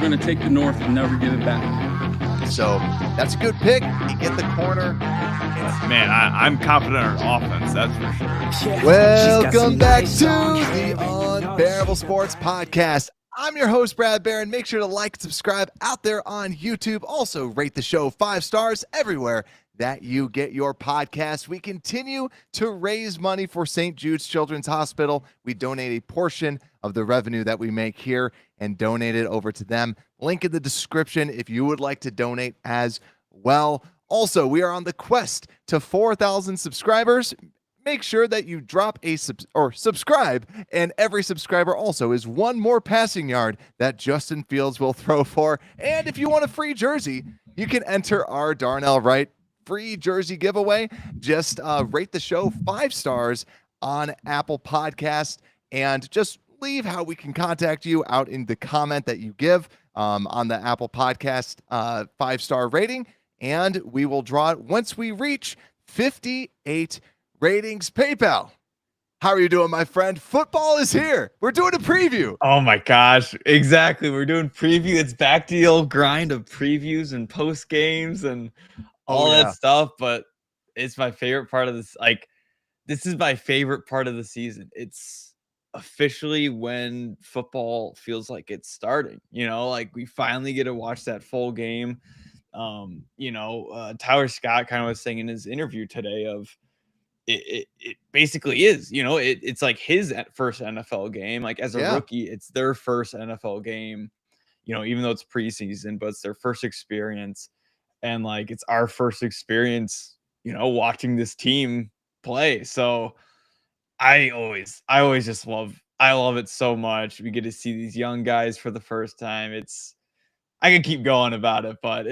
going to take the North and never give it back. So that's a good pick. You get the corner. Man, I'm confident in our offense, that's for sure. Welcome back to the Unbearable Sports Podcast. I'm your host, Brad Barron. Make sure to like and subscribe out there on YouTube. Also, rate the show 5 stars everywhere that you get your podcast. We continue to raise money for St. Jude's Children's Hospital. We donate a portion of the revenue that we make here and donate it over to them. Link in the description if you would like to donate as well. Also, we are on the quest to 4,000 subscribers. Make sure that you drop a subscribe, and every subscriber also is one more passing yard that Justin Fields will throw for. And if you want a free jersey, you can enter our Darnell Wright free jersey giveaway. Just rate the show 5 stars on Apple Podcast and just leave how we can contact you out in the comment that you give on the Apple Podcast 5-star rating, and we will draw it once we reach 58 ratings. PayPal, how are you doing, my friend? Football is here. We're doing a preview. Oh my gosh, exactly. We're doing preview. It's back to the old grind of previews and post games and all that stuff, but it's my favorite part of this. Like, this is my favorite part of the season. It's officially when football feels like it's starting, like we finally get to watch that full game. Tyler Scott kind of was saying in his interview today of it basically is, it's like his first NFL game. Like as a rookie, it's their first NFL game, even though it's preseason, but it's their first experience. And like, it's our first experience, watching this team play. So I love it so much. We get to see these young guys for the first time. I can keep going about it, but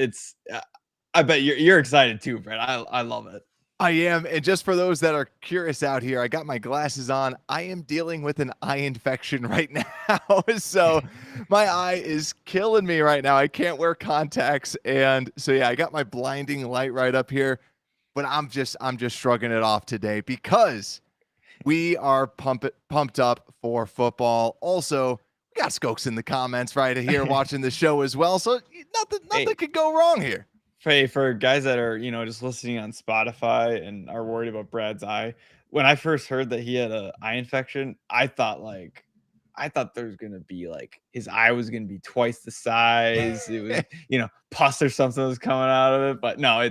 I bet you're excited too, Brett. I love it. I am. And just for those that are curious out here, I got my glasses on. I am dealing with an eye infection right now. So my eye is killing me right now. I can't wear contacts. And so, yeah, I got my blinding light right up here, but I'm just shrugging it off today because we are pumped up for football. Also, we got Skokes in the comments right here watching the show as well. So nothing could go wrong here. Hey, for guys that are, just listening on Spotify and are worried about Brad's eye, when I first heard that he had an eye infection, I thought there's going to be like his eye was going to be twice the size. It was, pus or something was coming out of it. But no,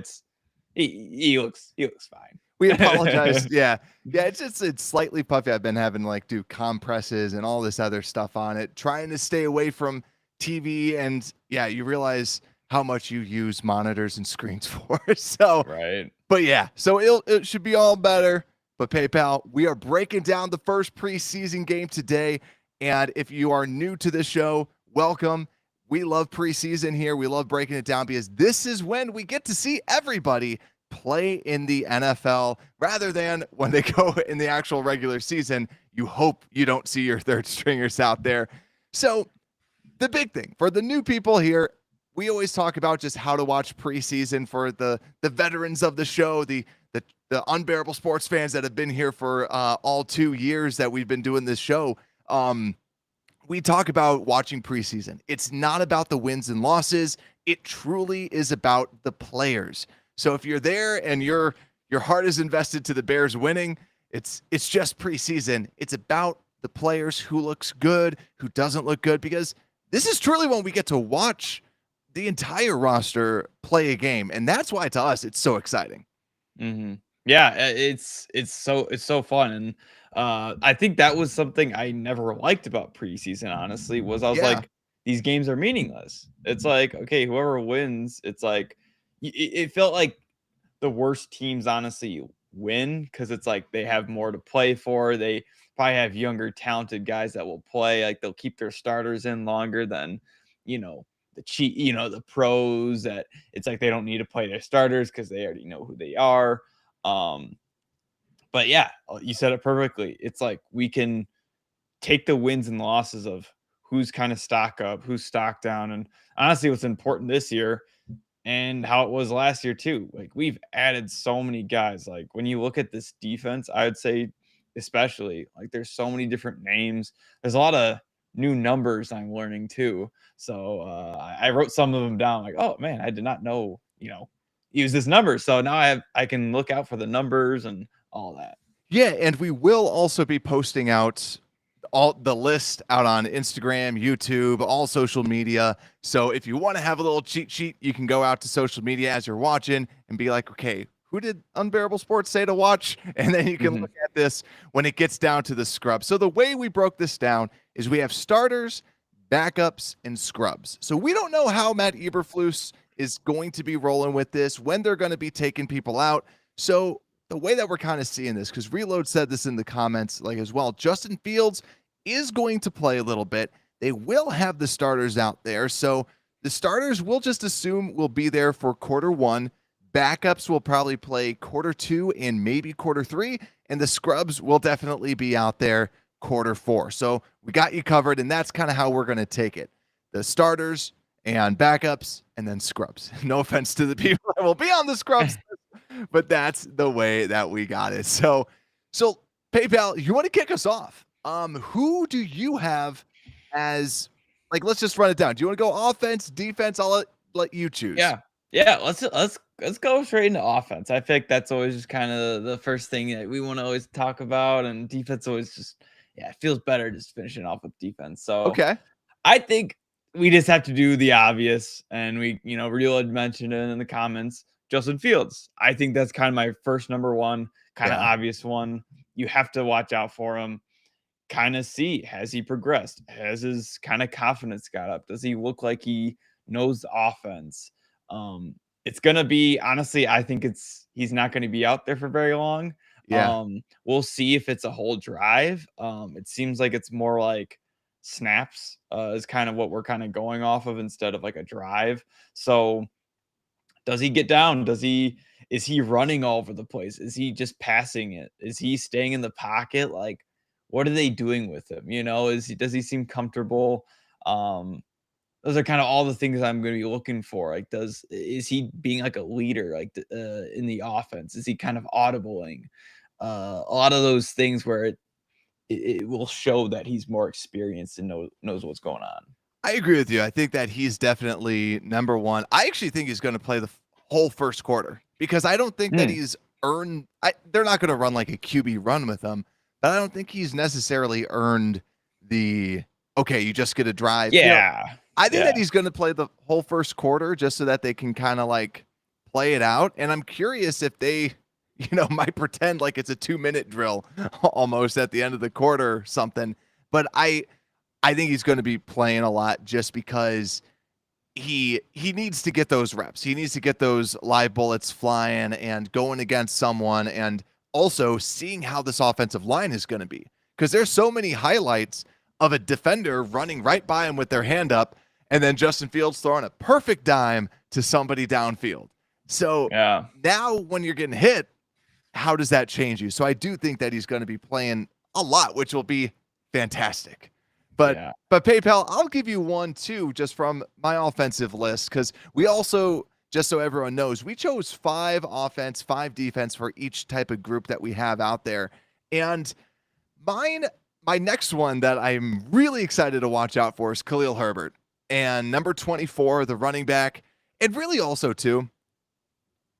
he looks fine. We apologize. Yeah. It's slightly puffy. I've been having to do compresses and all this other stuff on it, trying to stay away from TV. And yeah, you realize how much you use monitors and screens for. So, right. But yeah, so it should be all better. But PayPal, we are breaking down the first preseason game today. And if you are new to the show, welcome. We love preseason here. We love breaking it down because this is when we get to see everybody play in the NFL rather than when they go in the actual regular season. You hope you don't see your third stringers out there. So the big thing for the new people here, we always talk about just how to watch preseason for the veterans of the show, the unbearable sports fans that have been here for all 2 years that we've been doing this show. We talk about watching preseason. It's not about the wins and losses. It truly is about the players. So if you're there and your heart is invested to the Bears winning, it's just preseason. It's about the players, who looks good, who doesn't look good, because this is truly when we get to watch the entire roster play a game. And that's why to us, it's so exciting. Mm-hmm. Yeah, it's so fun. And I think that was something I never liked about preseason, honestly, was I was like, these games are meaningless. It's like, okay, whoever wins, it's like, it felt like the worst teams honestly win because it's like they have more to play for. They probably have younger, talented guys that will play. Like they'll keep their starters in longer than, the pros, that it's like they don't need to play their starters because they already know who they are. But yeah, you said it perfectly. It's like we can take the wins and losses of who's kind of stock up, who's stock down. And honestly, what's important this year and how it was last year too. Like we've added so many guys. Like when you look at this defense, I would say especially like there's so many different names. There's a lot of new numbers I'm learning too. So I wrote some of them down. Like, oh man, I did not know. Use this number. So now I can look out for the numbers and all that. Yeah, and we will also be posting out all the list out on Instagram, YouTube, all social media. So if you want to have a little cheat sheet, you can go out to social media as you're watching and be like, okay, who did Unbearable Sports say to watch? And then you can look at this when it gets down to the scrub. So the way we broke this down is we have starters, backups, and scrubs. So we don't know how Matt Eberflus is going to be rolling with this, when they're going to be taking people out. So the way that we're kind of seeing this, because Reload said this in the comments like as well, Justin Fields is going to play a little bit. They will have the starters out there. So the starters we'll just assume will be there for quarter one. Backups will probably play quarter two and maybe quarter three. And the scrubs will definitely be out there quarter four. So we got you covered. And that's kind of how we're going to take it. The starters and backups and then scrubs. No offense to the people that will be on the scrubs, but that's the way that we got it. So PayPal, you want to kick us off? Who do you have as, like, let's just run it down. Do you want to go offense, defense? I'll let you choose. Yeah. Let's go straight into offense. I think that's always just kind of the first thing that we want to always talk about, and defense always just it feels better just finishing off with defense. So okay, I think we just have to do the obvious, and we Real had mentioned it in the comments. Justin Fields. I think that's kind of my first number one, kind of obvious one. You have to watch out for him. Kind of see, has he progressed? Has his kind of confidence got up? Does he look like he knows the offense? It's gonna be, honestly, I think he's not gonna be out there for very long. Yeah. We'll see if it's a whole drive. It seems like it's more like snaps is kind of what we're kind of going off of instead of like a drive. So does he get down? Is he running all over the place? Is he just passing it? Is he staying in the pocket? Like, what are they doing with him? Does he seem comfortable? Those are kind of all the things I'm going to be looking for. Like, is he being like a leader, like in the offense? Is he kind of audibling? A lot of those things where it will show that he's more experienced and knows what's going on. I agree with you. I think that he's definitely number one. I actually think he's going to play the whole first quarter because I don't think that he's earned. They're not going to run like a QB run with him, but I don't think he's necessarily earned the, okay, you just get a drive. Yeah. I think that he's going to play the whole first quarter just so that they can kind of like play it out. And I'm curious if they, might pretend like it's a 2-minute drill almost at the end of the quarter or something. But I think he's going to be playing a lot just because he needs to get those reps. He needs to get those live bullets flying and going against someone, and also seeing how this offensive line is going to be, because there's so many highlights of a defender running right by him with their hand up, and then Justin Fields throwing a perfect dime to somebody downfield. So now when you're getting hit, how does that change you? So I do think that he's going to be playing a lot, which will be fantastic. But PayPal, I'll give you one too, just from my offensive list, because we also, just so everyone knows, we chose 5 offense, 5 defense for each type of group that we have out there. And my next one that I'm really excited to watch out for is Khalil Herbert. And number 24, the running back. And really also too,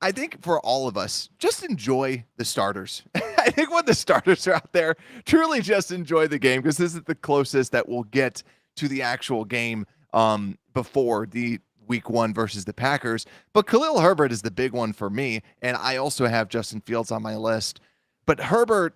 I think for all of us, just enjoy the starters. I think when the starters are out there, truly just enjoy the game, because this is the closest that we'll get to the actual game before the week 1 versus the Packers. But Khalil Herbert is the big one for me. And I also have Justin Fields on my list. But Herbert,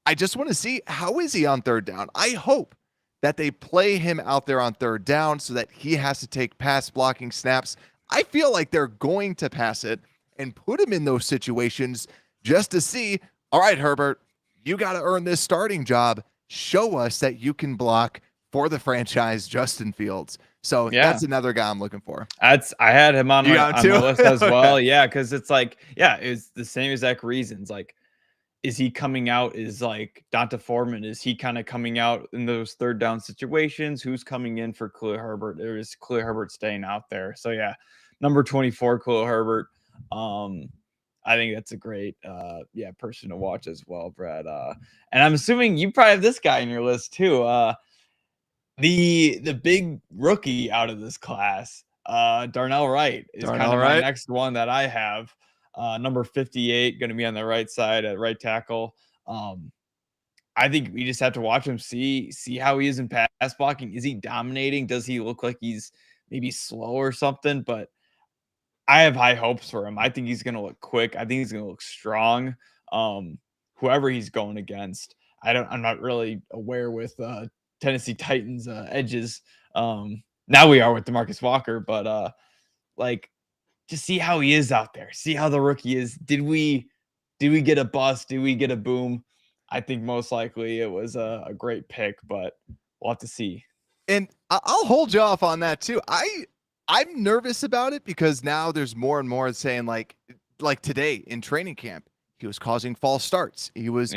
I just want to see, how is he on third down? I hope that they play him out there on third down so that he has to take pass blocking snaps. I feel like they're going to pass it and put him in those situations just to see, all right, Herbert, you got to earn this starting job. Show us that you can block for the franchise, Justin Fields. So that's another guy I'm looking for. I had him on my list as well. Yeah, because it's like, it's the same exact reasons. Like, is he coming out? Is like Donta Foreman, is he kind of coming out in those third down situations? Who's coming in for Khalil Herbert? Or is Khalil Herbert staying out there? So number 24, Khalil Herbert. I think that's a great person to watch as well, Brad. And I'm assuming you probably have this guy in your list too. The big rookie out of this class, Darnell Wright is kind Darnell of my Wright. next one that I have. Number 58, going to be on the right side at right tackle. I think we just have to watch him, see how he is in pass blocking. Is he dominating? Does he look like he's maybe slow or something? But I have high hopes for him. I think he's going to look quick. I think he's going to look strong. Whoever he's going against, I'm not really aware with Tennessee Titans edges. Now we are with DeMarcus Walker, but like, just see how he is out there. See how the rookie is. Did we get a bust? Did we get a boom? I think most likely it was a great pick, but we'll have to see. And I'll hold you off on that too. I'm nervous about it because now there's more and more saying like today in training camp, he was causing false starts. He was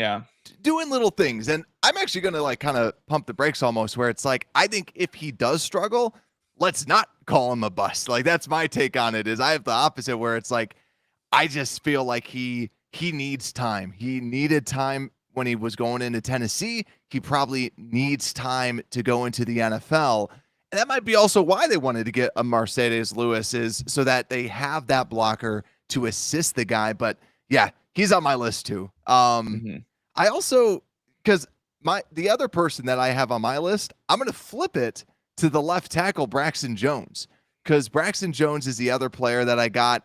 doing little things. And I'm actually going to like kind of pump the brakes almost, where it's like, I think if he does struggle, let's not call him a bust. Like that's my take on it. Is I have the opposite, where it's like, I just feel like he needs time. He needed time when he was going into Tennessee. He probably needs time to go into the NFL. And that might be also why they wanted to get a Mercedes Lewis, is so that they have that blocker to assist the guy. But yeah, he's on my list too. I also, because the other person that I have on my list, I'm going to flip it to the left tackle, Braxton Jones, because Braxton Jones is the other player that I got.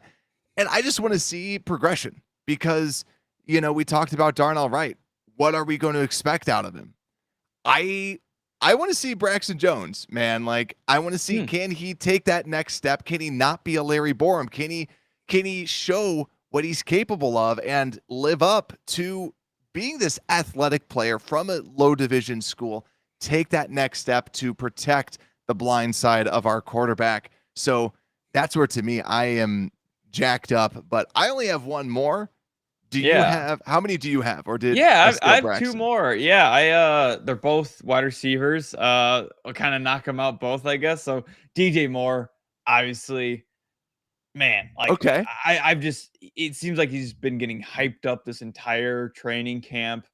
And I just want to see progression because, we talked about Darnell Wright. What are we going to expect out of him? I want to see Braxton Jones, man. Like, I want to see, can he take that next step? Can he not be a Larry Borum? Can he show what he's capable of and live up to being this athletic player from a low division school? Take that next step to protect the blind side of our quarterback. So that's where, to me, I am jacked up, but I only have one more. You have, how many do you have? Or did I have Braxton? two more. They're both wide receivers. I'll kind of knock them out both, I guess. So DJ Moore, obviously, man, like, okay. It seems like he's been getting hyped up this entire training camp.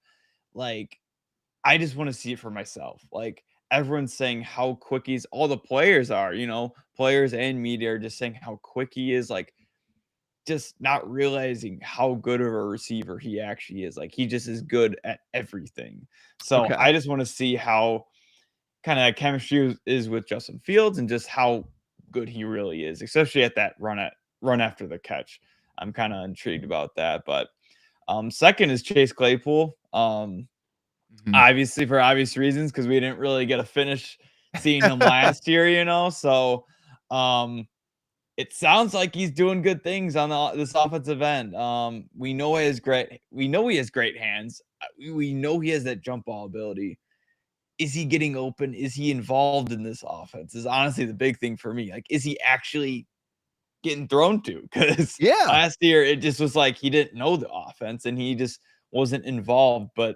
Like, I just want to see it for myself. Like, everyone's saying how quick all the players are, players and media are just saying how quick he is. Like, just not realizing how good of a receiver he actually is. Like, he just is good at everything. So I just want to see how kind of chemistry is with Justin Fields and just how good he really is, especially at that run after the catch. I'm kind of intrigued about that. But second is Chase Claypool. Obviously for obvious reasons, because we didn't really get a finish seeing him last year, So it sounds like he's doing good things on this offensive end. We know he has great hands. We know he has that jump ball ability. Is he getting open? Is he involved in this offense? Is honestly the big thing for me. Like, is he actually getting thrown to? Because last year it just was like he didn't know the offense and he just wasn't involved. But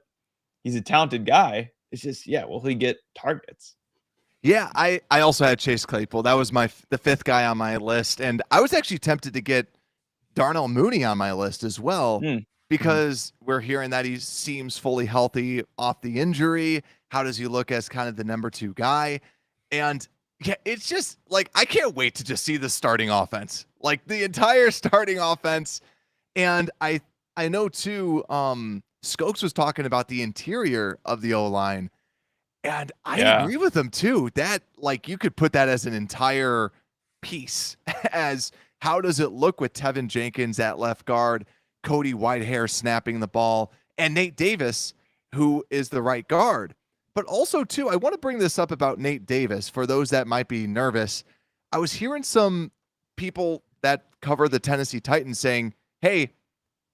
he's a talented guy. It's just, will he get targets? Yeah, I also had Chase Claypool. That was the fifth guy on my list. And I was actually tempted to get Darnell Mooney on my list as well, because we're hearing that he seems fully healthy off the injury. How does he look as kind of the number 2 guy? And yeah, it's just like, I can't wait to just see the starting offense, like the entire starting offense. And I know too, Skokes was talking about the interior of the O-line. And I agree with him too. That, like, you could put that as an entire piece as how does it look with Tevin Jenkins at left guard, Cody Whitehair snapping the ball, and Nate Davis, who is the right guard. But also too, I want to bring this up about Nate Davis for those that might be nervous. I was hearing some people that cover the Tennessee Titans saying, hey,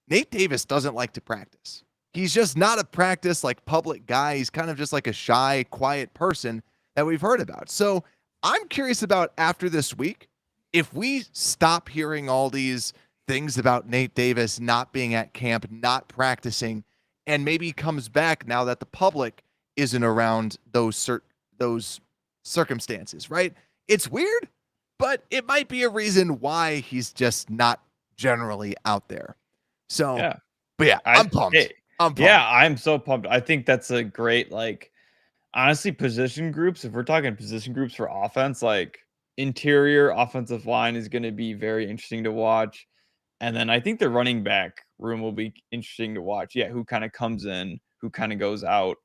Nate Davis doesn't like to practice. He's just not a practice like public guy. He's kind of just like a shy, quiet person that we've heard about. So I'm curious about, after this week, if we stop hearing all these things about Nate Davis not being at camp, not practicing, and maybe comes back now that the public isn't around those circumstances, right? It's weird, but it might be a reason why he's just not generally out there. So, but yeah, I'm pumped. I'm so pumped. I think that's a great, like, Honestly, position groups, if we're talking position groups for offense, like interior offensive line is going to be very interesting to watch. And then I think the running back room will be interesting to watch. Yeah, who kind of comes in, who kind of goes out.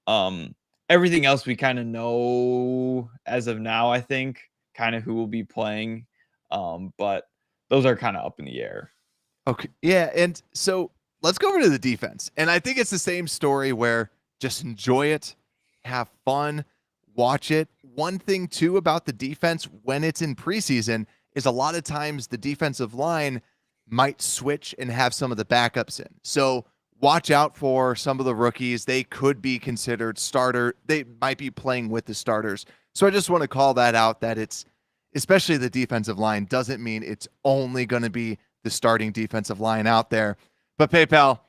Um, Everything else we kind of know as of now, I think, kind of who will be playing. But those are kind of up in the air. Okay. Yeah. And so let's go over to the defense. And I think it's the same story where just enjoy it, have fun, watch it. One thing, too, about the defense when it's in preseason is a lot of times the defensive line might switch and have some of the backups in. So watch out for some of the rookies. They could be considered starter. They might be playing with the starters. So I just want to call that out, that it's, especially the defensive line, doesn't mean it's only going to be the starting defensive line out there. But PayPal,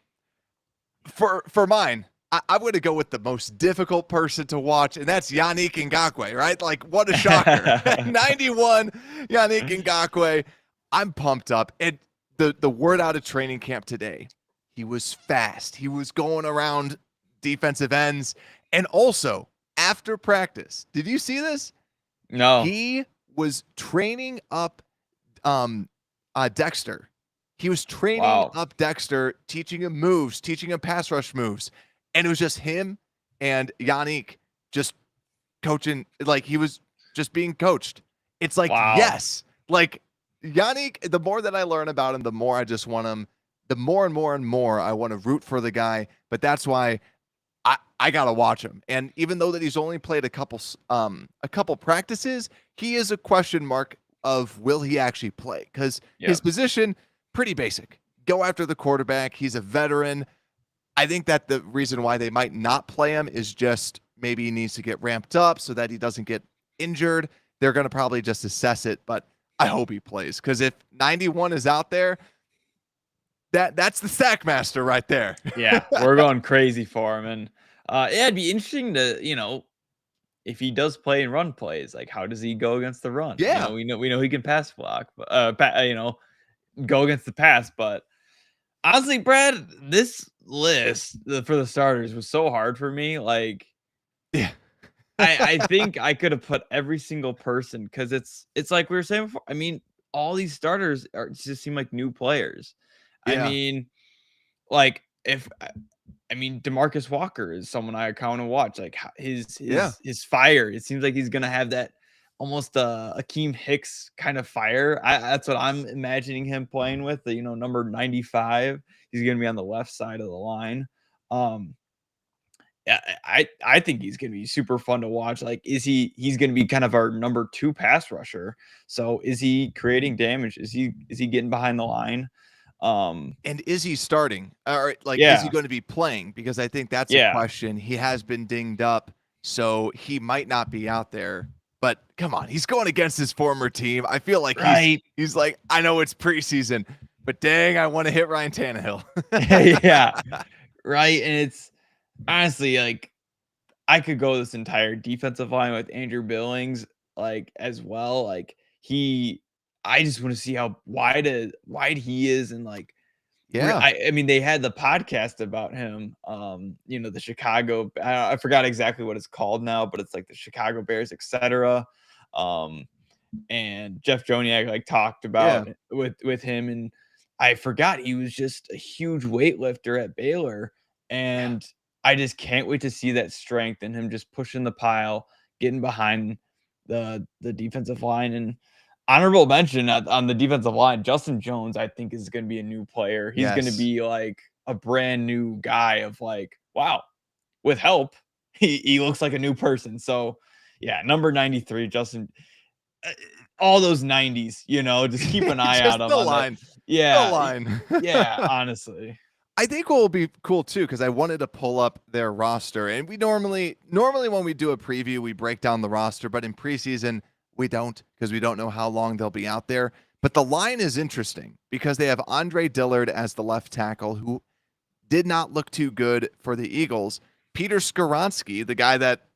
for mine, I'm going to go with the most difficult person to watch, and that's Yannick Ngakoue, right? Like, what a shocker. 91, Yannick Ngakoue. I'm pumped up. And the word out of training camp today, he was fast. He was going around defensive ends. And also, after practice, did you see this? No. He was training up Dexter. He was training up Dexter, teaching him moves, teaching him pass rush moves. And it was just him and Yannick just coaching. Like, he was just being coached. It's like, yes. Like, Yannick, the more that I learn about him, the more I just want him, the more and more and more I want to root for the guy. But that's why I got to watch him. And even though that he's only played a couple practices, he is a question mark of will he actually play? Because his position, pretty basic. Go after the quarterback. He's a veteran. I think that the reason why they might not play him is just maybe he needs to get ramped up so that he doesn't get injured. They're going to probably just assess it, but I hope he plays, because if 91 is out there, that's the sack master right there. Yeah, we're going crazy for him. And yeah, it'd be interesting to, if he does play and run plays, like how does he go against the run? Yeah. We know he can pass block, but go against the pass. But honestly, Brad, this list for the starters was so hard for me. Like, yeah, I think I could have put every single person, because it's like we were saying before. I mean, all these starters just seem like new players. Yeah. I mean, like DeMarcus Walker is someone I kind of watch. Like his fire. It seems like he's gonna have that almost Akeem Hicks kind of fire. That's what I'm imagining him playing with. The number 95. He's gonna be on the left side of the line. Yeah, I think he's gonna be super fun to watch. Like, he's gonna be kind of our number 2 pass rusher. So is he creating damage? Is he getting behind the line? And is he starting? Or is he going to be playing? Because I think that's a question. He has been dinged up, so he might not be out there. But come on, he's going against his former team. I feel like he's like, I know it's preseason, but dang, I want to hit Ryan Tannehill. Yeah, right. And it's honestly, like, I could go this entire defensive line with Andrew Billings, like, as well. Like, I just want to see how wide he is. And like, I mean, they had the podcast about him, the Chicago, I forgot exactly what it's called now, but it's like the Chicago Bears, etc. And Jeff Joniak like talked about with him, and I forgot he was just a huge weightlifter at Baylor. And I just can't wait to see that strength and him just pushing the pile, getting behind the defensive line. And honorable mention on the defensive line, Justin Jones, I think, is going to be a new player. He's going to be like a brand new guy of like, wow, with help, he looks like a new person. So yeah, number 93, Justin, all those 90s, just keep an eye out on the line. Yeah. The line. Yeah, honestly. I think what will be cool too, because I wanted to pull up their roster, and we normally when we do a preview, we break down the roster, but in preseason we don't, because we don't know how long they'll be out there. But the line is interesting because they have Andre Dillard as the left tackle, who did not look too good for the Eagles. Peter Skoronski, the guy that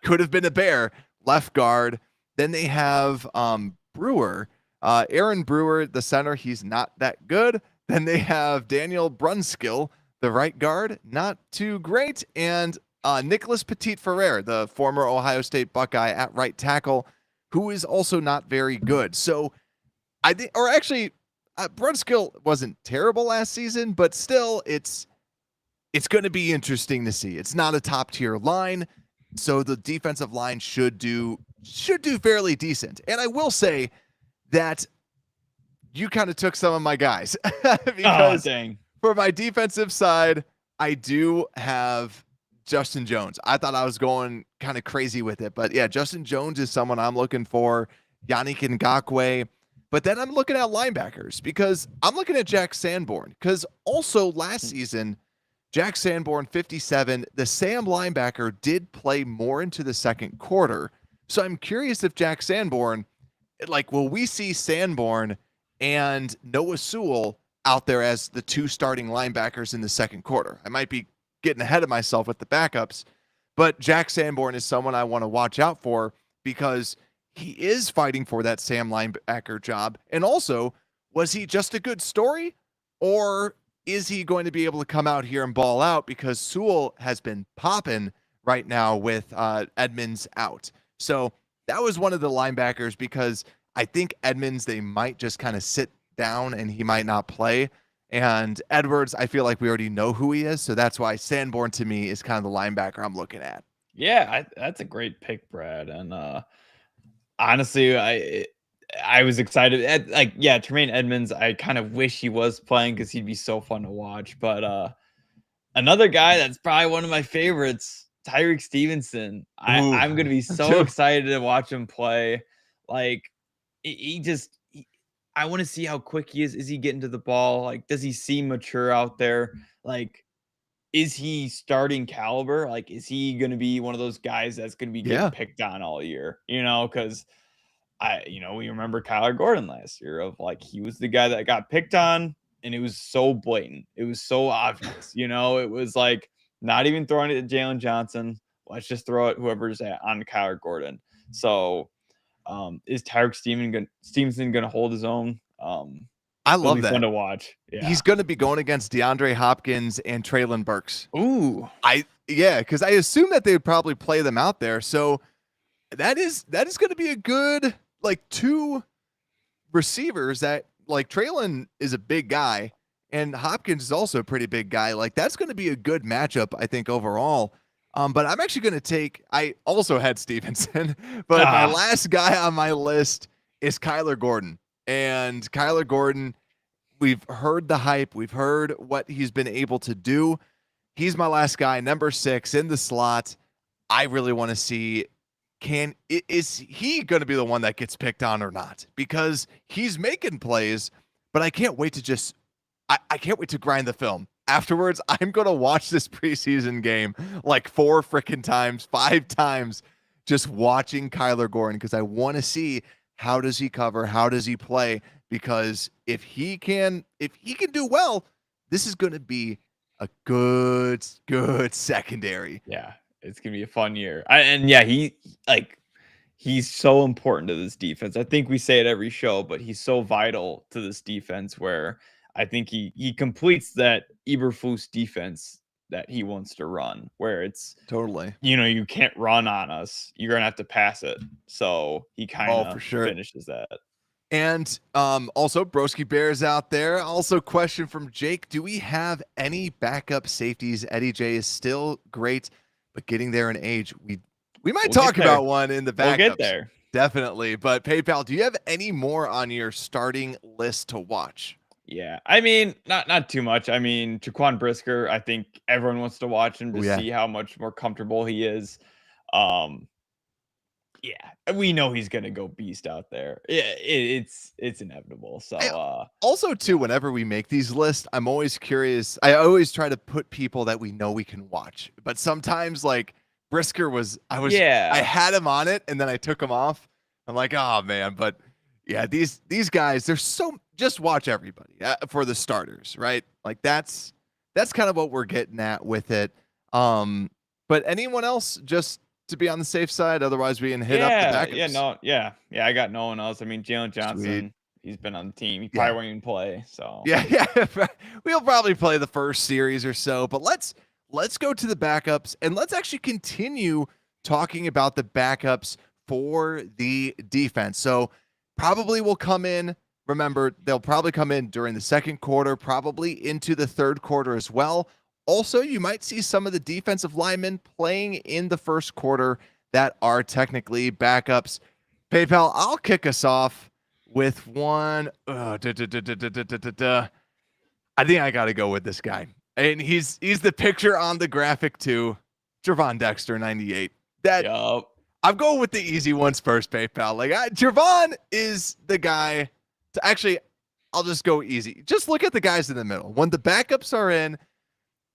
could have been a Bear, left guard. Then they have Brewer, Aaron Brewer, the center. He's not that good. Then they have Daniel Brunskill, the right guard, not too great. And Nicholas Petit-Ferrer, the former Ohio State Buckeye at right tackle, who is also not very good. So I think, or actually, Brunskill wasn't terrible last season, but still, it's going to be interesting to see. It's not a top tier line, so the defensive line should do fairly decent. And I will say that you kind of took some of my guys because for my defensive side, I do have Justin Jones. I thought I was going kind of crazy with it, but yeah, Justin Jones is someone I'm looking for. Yannick Ngakoue. But then I'm looking at linebackers because I'm looking at Jack Sanborn because also last season, Jack Sanborn, 57, the Sam linebacker did play more into the second quarter. So I'm curious if Jack Sanborn, like, will we see Sanborn and Noah Sewell out there as the two starting linebackers in the second quarter? I might be getting ahead of myself with the backups, but Jack Sanborn is someone I want to watch out for because he is fighting for that Sam linebacker job. And also, was he just a good story, or is he going to be able to come out here and ball out because Sewell has been popping right now with Edmonds out? So that was one of the linebackers because I think Edmonds, they might just kind of sit down and he might not play. And Edwards, I feel like we already know who he is. So that's why Sanborn to me is kind of the linebacker I'm looking at. Yeah, that's a great pick, Brad. And honestly, I was excited. Tremaine Edmonds, I kind of wish he was playing because he'd be so fun to watch. But another guy that's probably one of my favorites, Tyreek Stevenson. I'm going to be so excited to watch him play. Like, I want to see how quick he is. Is he getting to the ball? Like, does he seem mature out there? Like, is he starting caliber? Like, is he going to be one of those guys that's going to be getting picked on all year? Because we remember Kyler Gordon last year of like, he was the guy that got picked on and it was so blatant. It was so obvious, it was like not even throwing it to Jalen Johnson. Let's just throw it whoever's on Kyler Gordon. So is Tyreek Stevenson going to hold his own? I love that. Fun to watch. Yeah. He's going to be going against DeAndre Hopkins and Treylon Burks. Ooh. Because I assume that they would probably play them out there. So that is going to be a good, like, two receivers that, like, Treylon is a big guy and Hopkins is also a pretty big guy. Like, that's going to be a good matchup, I think, overall. But I'm actually going to take, I also had Stevenson, but my last guy on my list is Kyler Gordon. And Kyler Gordon, we've heard the hype. We've heard what he's been able to do. He's my last guy, number 6 in the slot. I really want to see, is he going to be the one that gets picked on or not? Because he's making plays, but I can't wait to I can't wait to grind the film. Afterwards, I'm going to watch this preseason game like 4 freaking times, 5 times, just watching Kyler Gordon because I want to see how does he cover, how does he play, because if he can do well, this is going to be a good secondary. Yeah, it's going to be a fun year. He's so important to this defense. I think we say it every show, but he's so vital to this defense where I think he completes that Eberflus defense that he wants to run, where it's totally, you can't run on us. You're going to have to pass it. So he kind of finishes that. And also Broski Bears out there. Also question from Jake. Do we have any backup safeties? Eddie J is still great, but getting there in age. We might talk about one in the backups. We'll get there. Definitely. But PayPal, do you have any more on your starting list to watch? Yeah, I mean, not too much. I mean, Jaquan Brisker, I think everyone wants to watch him to see how much more comfortable he is. We know he's gonna go beast out there. Yeah, it's inevitable. So also too, whenever we make these lists, I'm always curious. I always try to put people that we know we can watch, but sometimes like Brisker I had him on it and then I took him off. I'm like, oh man, but yeah, these guys, they're so. Just watch everybody for the starters, right? Like that's kind of what we're getting at with it. But anyone else just to be on the safe side? Otherwise, we can hit up the backups. I got no one else. I mean, Jalen Johnson, he's been on the team. He probably won't even play. So yeah, we'll probably play the first series or so. But let's let's go to the backups and let's actually continue talking about the backups for the defense. So probably will come in. Remember, they'll probably come in during the second quarter, probably into the third quarter as well. Also, you might see some of the defensive linemen playing in the first quarter that are technically backups. PayPal, I'll kick us off with one. I think I got to go with this guy. And he's the picture on the graphic too. Javon Dexter, 98. I'm going with the easy ones first, PayPal. Like Javon is the guy to actually, I'll just go easy. Just look at the guys in the middle. When the backups are in,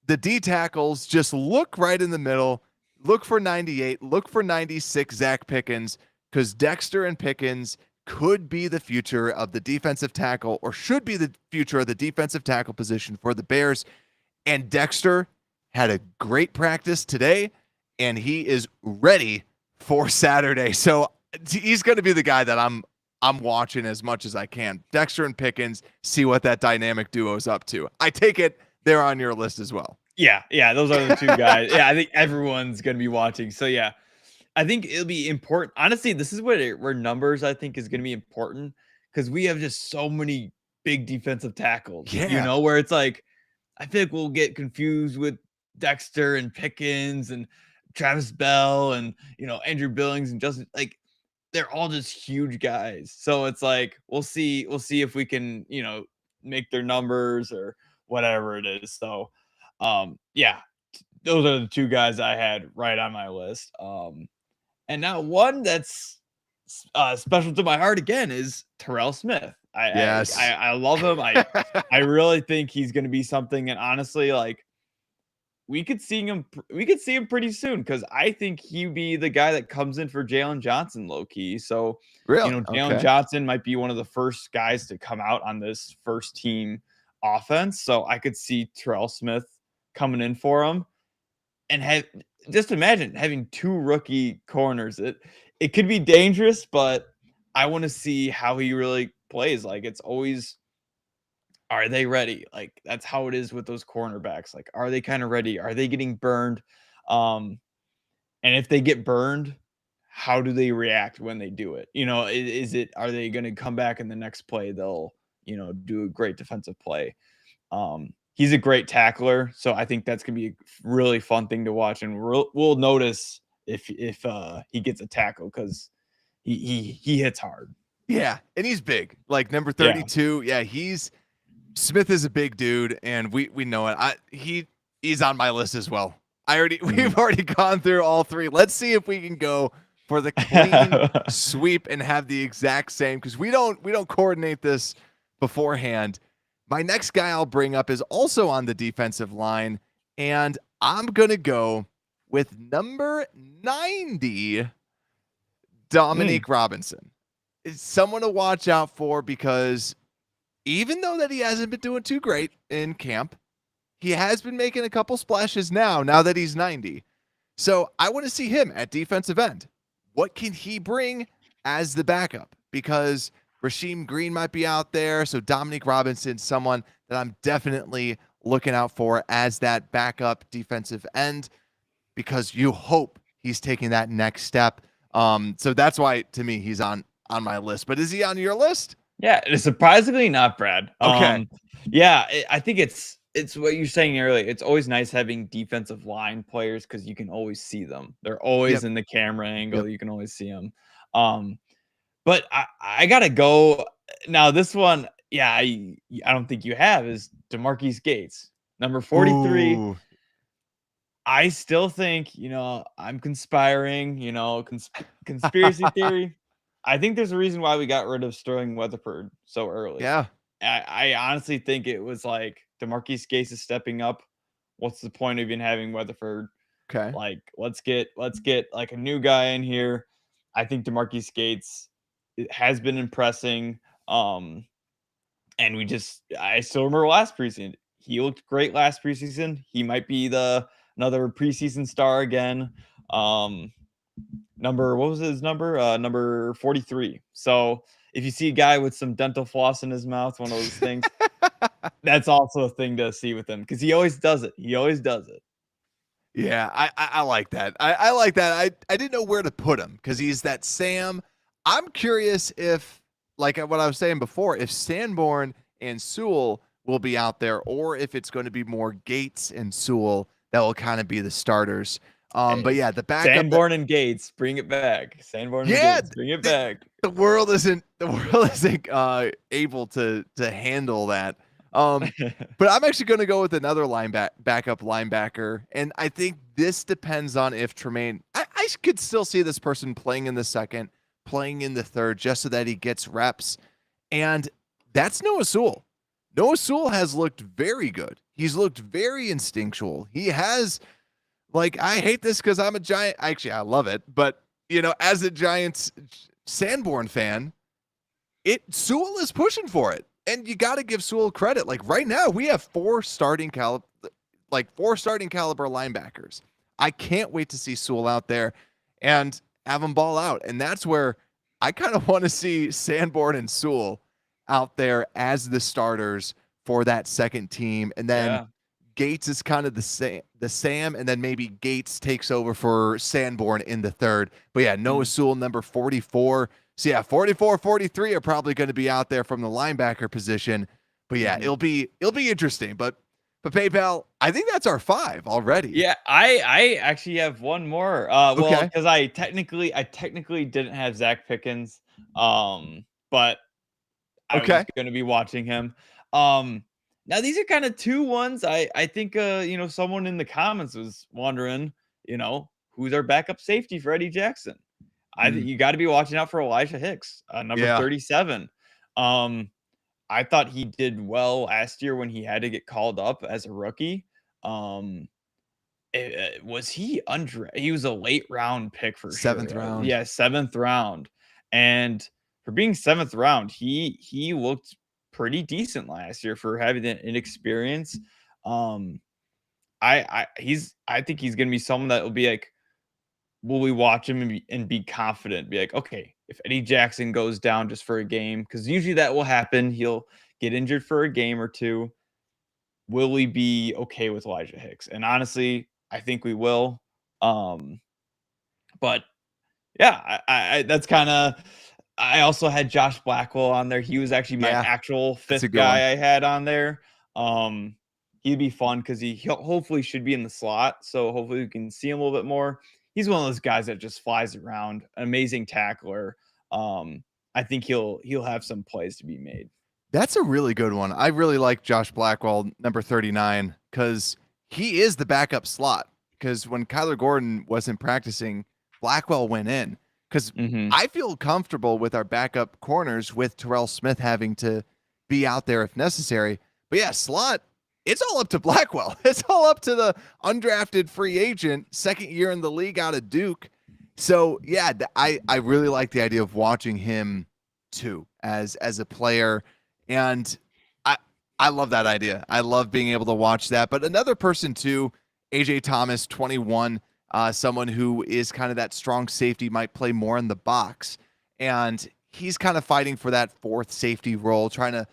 the D tackles just look right in the middle. Look for 98. Look for 96 Zach Pickens, because Dexter and Pickens could be the future of the defensive tackle, or should be the future of the defensive tackle position for the Bears. And Dexter had a great practice today, and he is ready for Saturday. So he's going to be the guy that I'm watching as much as I can. Dexter and Pickens, see what that dynamic duo is up to. I take it they're on your list as well. Yeah, those are the two guys. Yeah, I think everyone's going to be watching. So yeah, I think it'll be important. Honestly, this is where numbers I think is going to be important, because we have just so many big defensive tackles. Yeah. Where it's like, I feel like we'll get confused with Dexter and Pickens and Travis Bell and Andrew Billings and Justin. Like, they're all just huge guys. So it's like we'll see if we can make their numbers or whatever it is. So yeah, those are the two guys I had right on my list. And now one that's special to my heart again is Terrell Smith. I love him. I really think he's going to be something. And honestly, like, we could see him pretty soon, because I think he'd be the guy that comes in for Jalen Johnson low key. So really, Jalen Johnson might be one of the first guys to come out on this first team offense. So I could see Terrell Smith coming in for him, and just imagine having two rookie corners. It could be dangerous, but I want to see how he really plays. Like, it's always, are they ready? Like, that's how it is with those cornerbacks. Like, are they kind of ready? Are they getting burned? And if they get burned, how do they react when they do it? Are they going to come back in the next play? They'll, do a great defensive play. He's a great tackler, so I think that's gonna be a really fun thing to watch, and we'll notice if he gets a tackle, because he hits hard. Yeah, and he's big, like number 32. Yeah, Smith is a big dude, and we know it. He's on my list as well. We've already gone through all three. Let's see if we can go for the clean sweep and have the exact same, because we don't coordinate this beforehand. My next guy I'll bring up is also on the defensive line, and I'm going to go with number 90, Dominique Robinson. It's someone to watch out for, because even though that he hasn't been doing too great in camp, he has been making a couple splashes now that he's 90. So I want to see him at defensive end. What can he bring as the backup? Because Rasheem Green might be out there. So Dominique Robinson, someone that I'm definitely looking out for as that backup defensive end, because you hope he's taking that next step. So that's why, to me, he's on my list. But is he on your list? Yeah, surprisingly not, Brad. Okay. I think it's what you're saying earlier. It's always nice having defensive line players, because you can always see them. They're always in the camera angle. You can always see them. But I gotta go now. This one, I don't think you have, is DeMarquise Gates, number 43. Ooh. I still think, I'm conspiring, conspiracy theory. I think there's a reason why we got rid of Sterling Weatherford so early. Yeah. I honestly think it was like, DeMarquise Gates is stepping up. What's the point of even having Weatherford? Okay. Like, let's get like a new guy in here. I think DeMarquise Gates has been impressing. And I still remember last preseason. He looked great last preseason. He might be another preseason star again. What was his number? Number 43. So if you see a guy with some dental floss in his mouth, one of those things, that's also a thing to see with him, because he always does it. Yeah, I like that. I like that. I didn't know where to put him because he's that Sam. I'm curious if, like what I was saying before, if Sanborn and Sewell will be out there, or if it's going to be more Gates and Sewell that will kind of be the starters. But Hey, yeah, the backup. Sanborn and Gates, bring it back. Sanborn and Yeah, Gates, bring it the, back. the world isn't able to handle that. But I'm actually going to go with another backup linebacker, and I think this depends on if Tremaine. I could still see this person playing in the second, playing in the third, just so that he gets reps, and that's Noah Sewell. Noah Sewell has looked very good. He's looked very instinctual. He has, like, I hate this because I'm a Giant. Actually, I love it, but as a Giants Sanborn fan, Sewell is pushing for it. And you got to give Sewell credit. Like right now, we have four starting caliber linebackers. I can't wait to see Sewell out there and have him ball out. And that's where I kind of want to see Sanborn and Sewell out there as the starters for that second team. And then Gates is kind of the Sam, and then maybe Gates takes over for Sanborn in the third. But yeah, Noah Sewell, number 44. So yeah, 44, 43 are probably going to be out there from the linebacker position. But yeah, it'll be interesting. But PayPal, I think that's our 5 already. Yeah, I actually have one more. Well, Okay. because I technically didn't have Zach Pickens, but I was going to be watching him. Now these are kind of two ones. I think someone in the comments was wondering, who's our backup safety for Eddie Jackson. I think you got to be watching out for Elijah Hicks, number 37. I thought he did well last year when he had to get called up as a rookie. Was he he was a late round pick for 7th sure. round. Yeah, 7th round. And for being 7th round, he looked pretty decent last year for having an inexperience. I think he's gonna be someone that will be like, will we watch him and be confident? Be like, okay, if Eddie Jackson goes down just for a game, because usually that will happen. He'll get injured for a game or two. Will we be okay with Elijah Hicks? And honestly, I think we will. But yeah, I that's kind of. I also had Josh Blackwell on there. He was actually my actual 5th guy I had on there. He'd be fun because he hopefully should be in the slot. So hopefully we can see him a little bit more. He's one of those guys that just flies around, an amazing tackler. I think he'll have some plays to be made. That's a really good one. I really like Josh Blackwell, number 39, because he is the backup slot. Because when Kyler Gordon wasn't practicing, Blackwell went in. Because I feel comfortable with our backup corners with Terrell Smith having to be out there if necessary. But yeah, slot, it's all up to Blackwell. It's all up to the undrafted free agent, 2nd year in the league out of Duke. So yeah, I really like the idea of watching him too as a player. And I love that idea. I love being able to watch that. But another person too, AJ Thomas, 21, someone who is kind of that strong safety, might play more in the box. And he's kind of fighting for that 4th safety role, trying to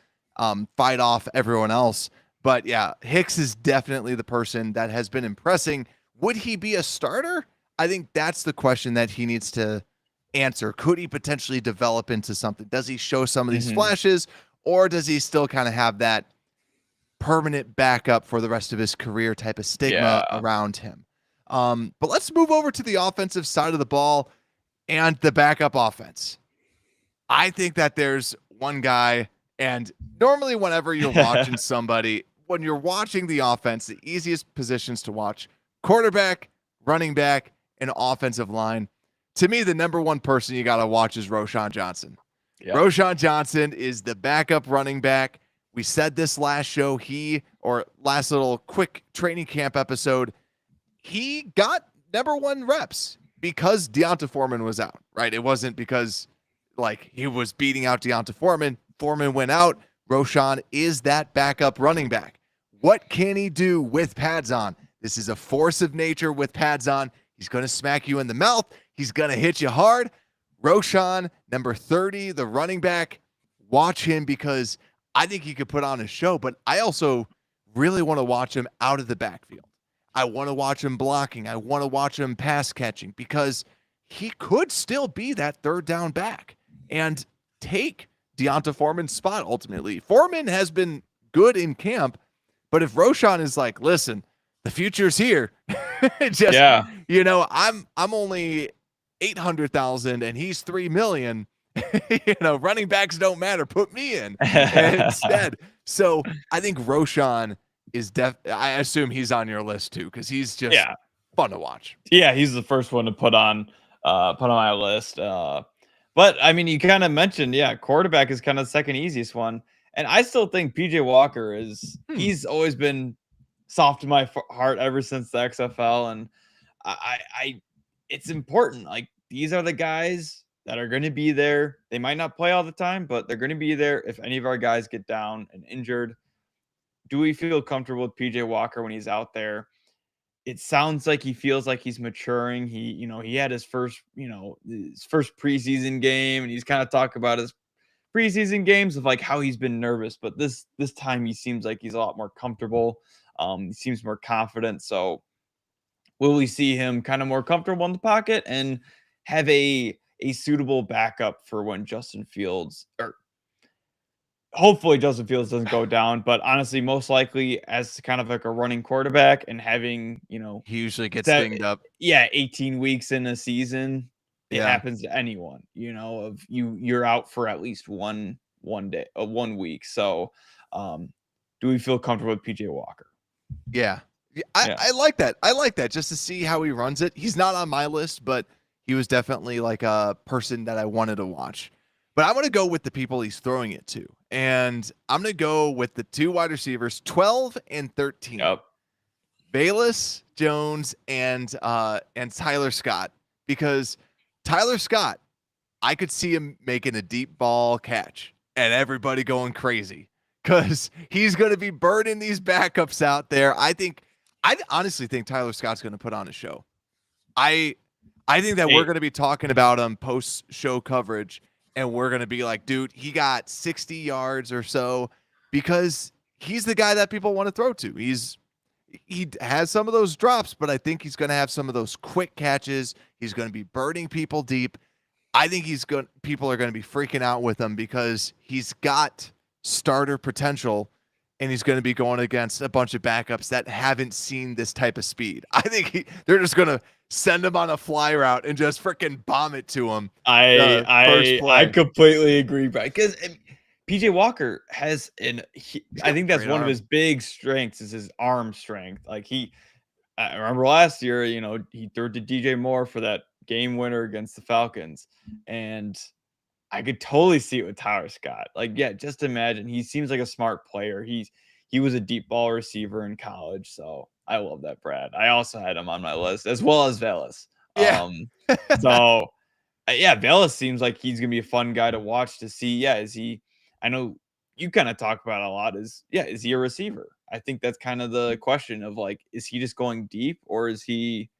fight off everyone else. But yeah, Hicks is definitely the person that has been impressing. Would he be a starter? I think that's the question that he needs to answer. Could he potentially develop into something? Does he show some of these flashes, or does he still kind of have that permanent backup for the rest of his career type of stigma around him? But let's move over to the offensive side of the ball and the backup offense. I think that there's one guy, and normally whenever you're watching somebody, when you're watching the offense, the easiest positions to watch: quarterback, running back, and offensive line. To me, the number one person you got to watch is Roschon Johnson. Yep. Roschon Johnson is the backup running back. We said this last show, last little quick training camp episode, he got number 1 reps because Deonta Foreman was out, right? It wasn't because he was beating out Deonta Foreman. Foreman went out. Roschon is that backup running back. What can he do with pads on? This is a force of nature with pads on. He's going to smack you in the mouth. He's going to hit you hard. Roschon, number 30, the running back. Watch him because I think he could put on a show, but I also really want to watch him out of the backfield. I want to watch him blocking. I want to watch him pass catching because he could still be that third down back and take Deonta Foreman's spot ultimately. Foreman has been good in camp, but if Roschon is like, listen, the future's here. Just, I'm only 800,000 and he's 3 million. Running backs don't matter. Put me in instead. So I think Roschon is I assume he's on your list too, because he's just fun to watch. Yeah, he's the first one to put on my list. But I mean, you kind of mentioned, quarterback is kind of the second easiest one. And I still think PJ Walker he's always been soft in my heart ever since the XFL. And it's important. Like, these are the guys that are going to be there. They might not play all the time, but they're going to be there if any of our guys get down and injured. Do we feel comfortable with PJ Walker when he's out there? It sounds like he feels like he's maturing. He had his first preseason game, and he's kind of talked about his preseason games of like how he's been nervous, but this time he seems like he's a lot more comfortable. He seems more confident. So will we see him kind of more comfortable in the pocket and have a suitable backup for when Justin Fields, or hopefully Justin Fields doesn't go down, but honestly, most likely as kind of like a running quarterback and having, he usually gets dinged up. 18 weeks in a season. It happens to anyone, you're out for at least one day, 1 week. So do we feel comfortable with PJ Walker? I like that. I like that just to see how he runs it. He's not on my list, but he was definitely like a person that I wanted to watch. But I'm going to go with the people he's throwing it to. And I'm going to go with the two wide receivers, 12 and 13. Yep. Bayless Jones and Tyler Scott. Because Tyler Scott, I could see him making a deep ball catch and everybody going crazy because he's going to be burning these backups out there. I honestly think Tyler Scott's going to put on a show. I think that we're going to be talking about him post-show coverage, and we're going to be like, dude, he got 60 yards or so because he's the guy that people want to throw to. He has some of those drops, but I think he's going to have some of those quick catches. He's going to be burning people deep. I think people are going to be freaking out with him because he's got starter potential, and he's going to be going against a bunch of backups that haven't seen this type of speed. I think they're just going to send him on a fly route and just freaking bomb it to him. I completely agree, Brad, because PJ Walker has I think that's one of his big strengths is his arm strength. Like I remember last year, he threw to DJ Moore for that game winner against the Falcons, and I could totally see it with Tyler Scott. Like, just imagine. He seems like a smart player. He was a deep ball receiver in college, so I love that, Brad. I also had him on my list as well as Velas. Velas seems like he's gonna be a fun guy to watch to see. Is he? I know you kind of talk about it a lot. Is he a receiver? I think that's kind of the question of like, is he just going deep or is he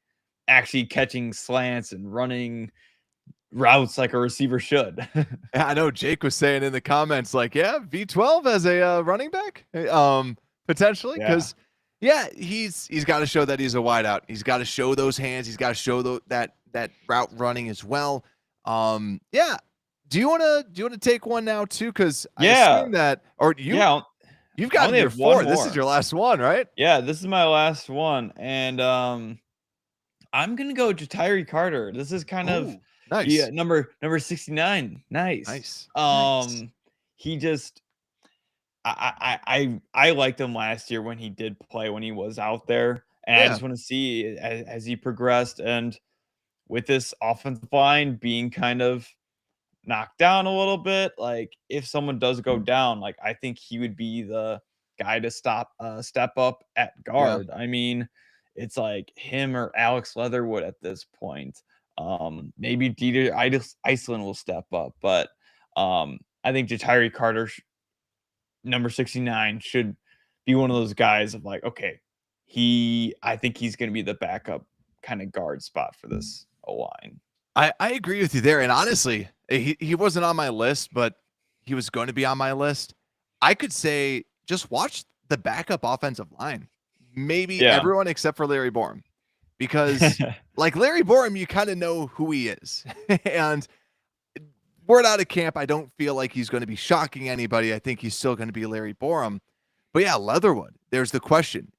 actually catching slants and running routes like a receiver should? I know Jake was saying in the comments, like, V12 as a running back, potentially, because he's got to show that he's a wideout. He's got to show those hands. He's got to show that route running as well. Do you want to take one now too? Because I assume that, or you've got your 4. This is your last one, right? Yeah, this is my last one, and I'm gonna go Ja'Tyre Carter. This is kind of nice. Number 69. Nice. He just, I liked him last year when he did play, when he was out there, and I just want to see as he progressed, and with this offensive line being kind of knocked down a little bit, like if someone does go down, like I think he would be the guy to step up at guard. I mean, it's like him or Alex Leatherwood at this point. Maybe Dieter Iceland will step up, but I think Ja'Tyre Carter, number 69, should be one of those guys of like, okay, I think he's going to be the backup kind of guard spot for this O-line. I agree with you there. And honestly, he wasn't on my list, but he was going to be on my list. I could say just watch the backup offensive line. maybe Yeah. everyone except for Larry Borum. Because like Larry Borum, you kind of know who he is. And word out of camp, I don't feel like he's going to be shocking anybody. I think he's still going to be Larry Borum. But yeah, Leatherwood, there's the question.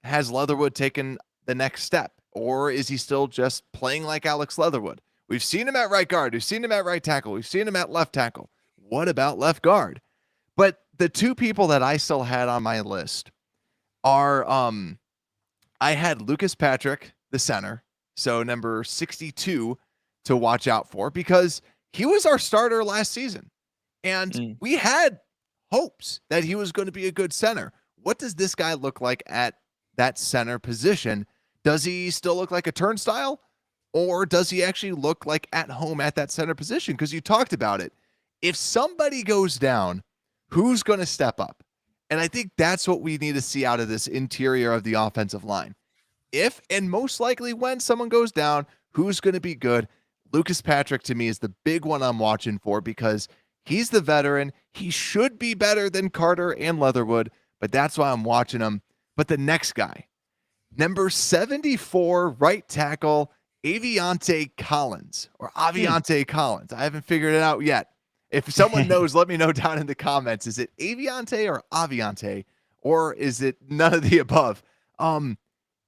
Has Leatherwood taken the next step? Or is he still just playing like Alex Leatherwood? We've seen him at right guard. We've seen him at right tackle. We've seen him at left tackle. What about left guard? But the two people that I still had on my list are I had Lucas Patrick, the center, so number 62 to watch out for because he was our starter last season. And we had hopes that he was going to be a good center. What does this guy look like at that center position? Does he still look like a turnstile? Or does he actually look like at home at that center position? Because you talked about it. If somebody goes down, who's going to step up? And I think that's what we need to see out of this interior of the offensive line. If and most likely when someone goes down, who's going to be good? Lucas Patrick to me is the big one I'm watching for because he's the veteran. He should be better than Carter and Leatherwood, but that's why I'm watching him. But the next guy, number 74, right tackle, Aviante Collins or Aviante Collins. I haven't figured it out yet. If someone knows, let me know down in the comments. Is it Aviante or Aviante, or is it none of the above?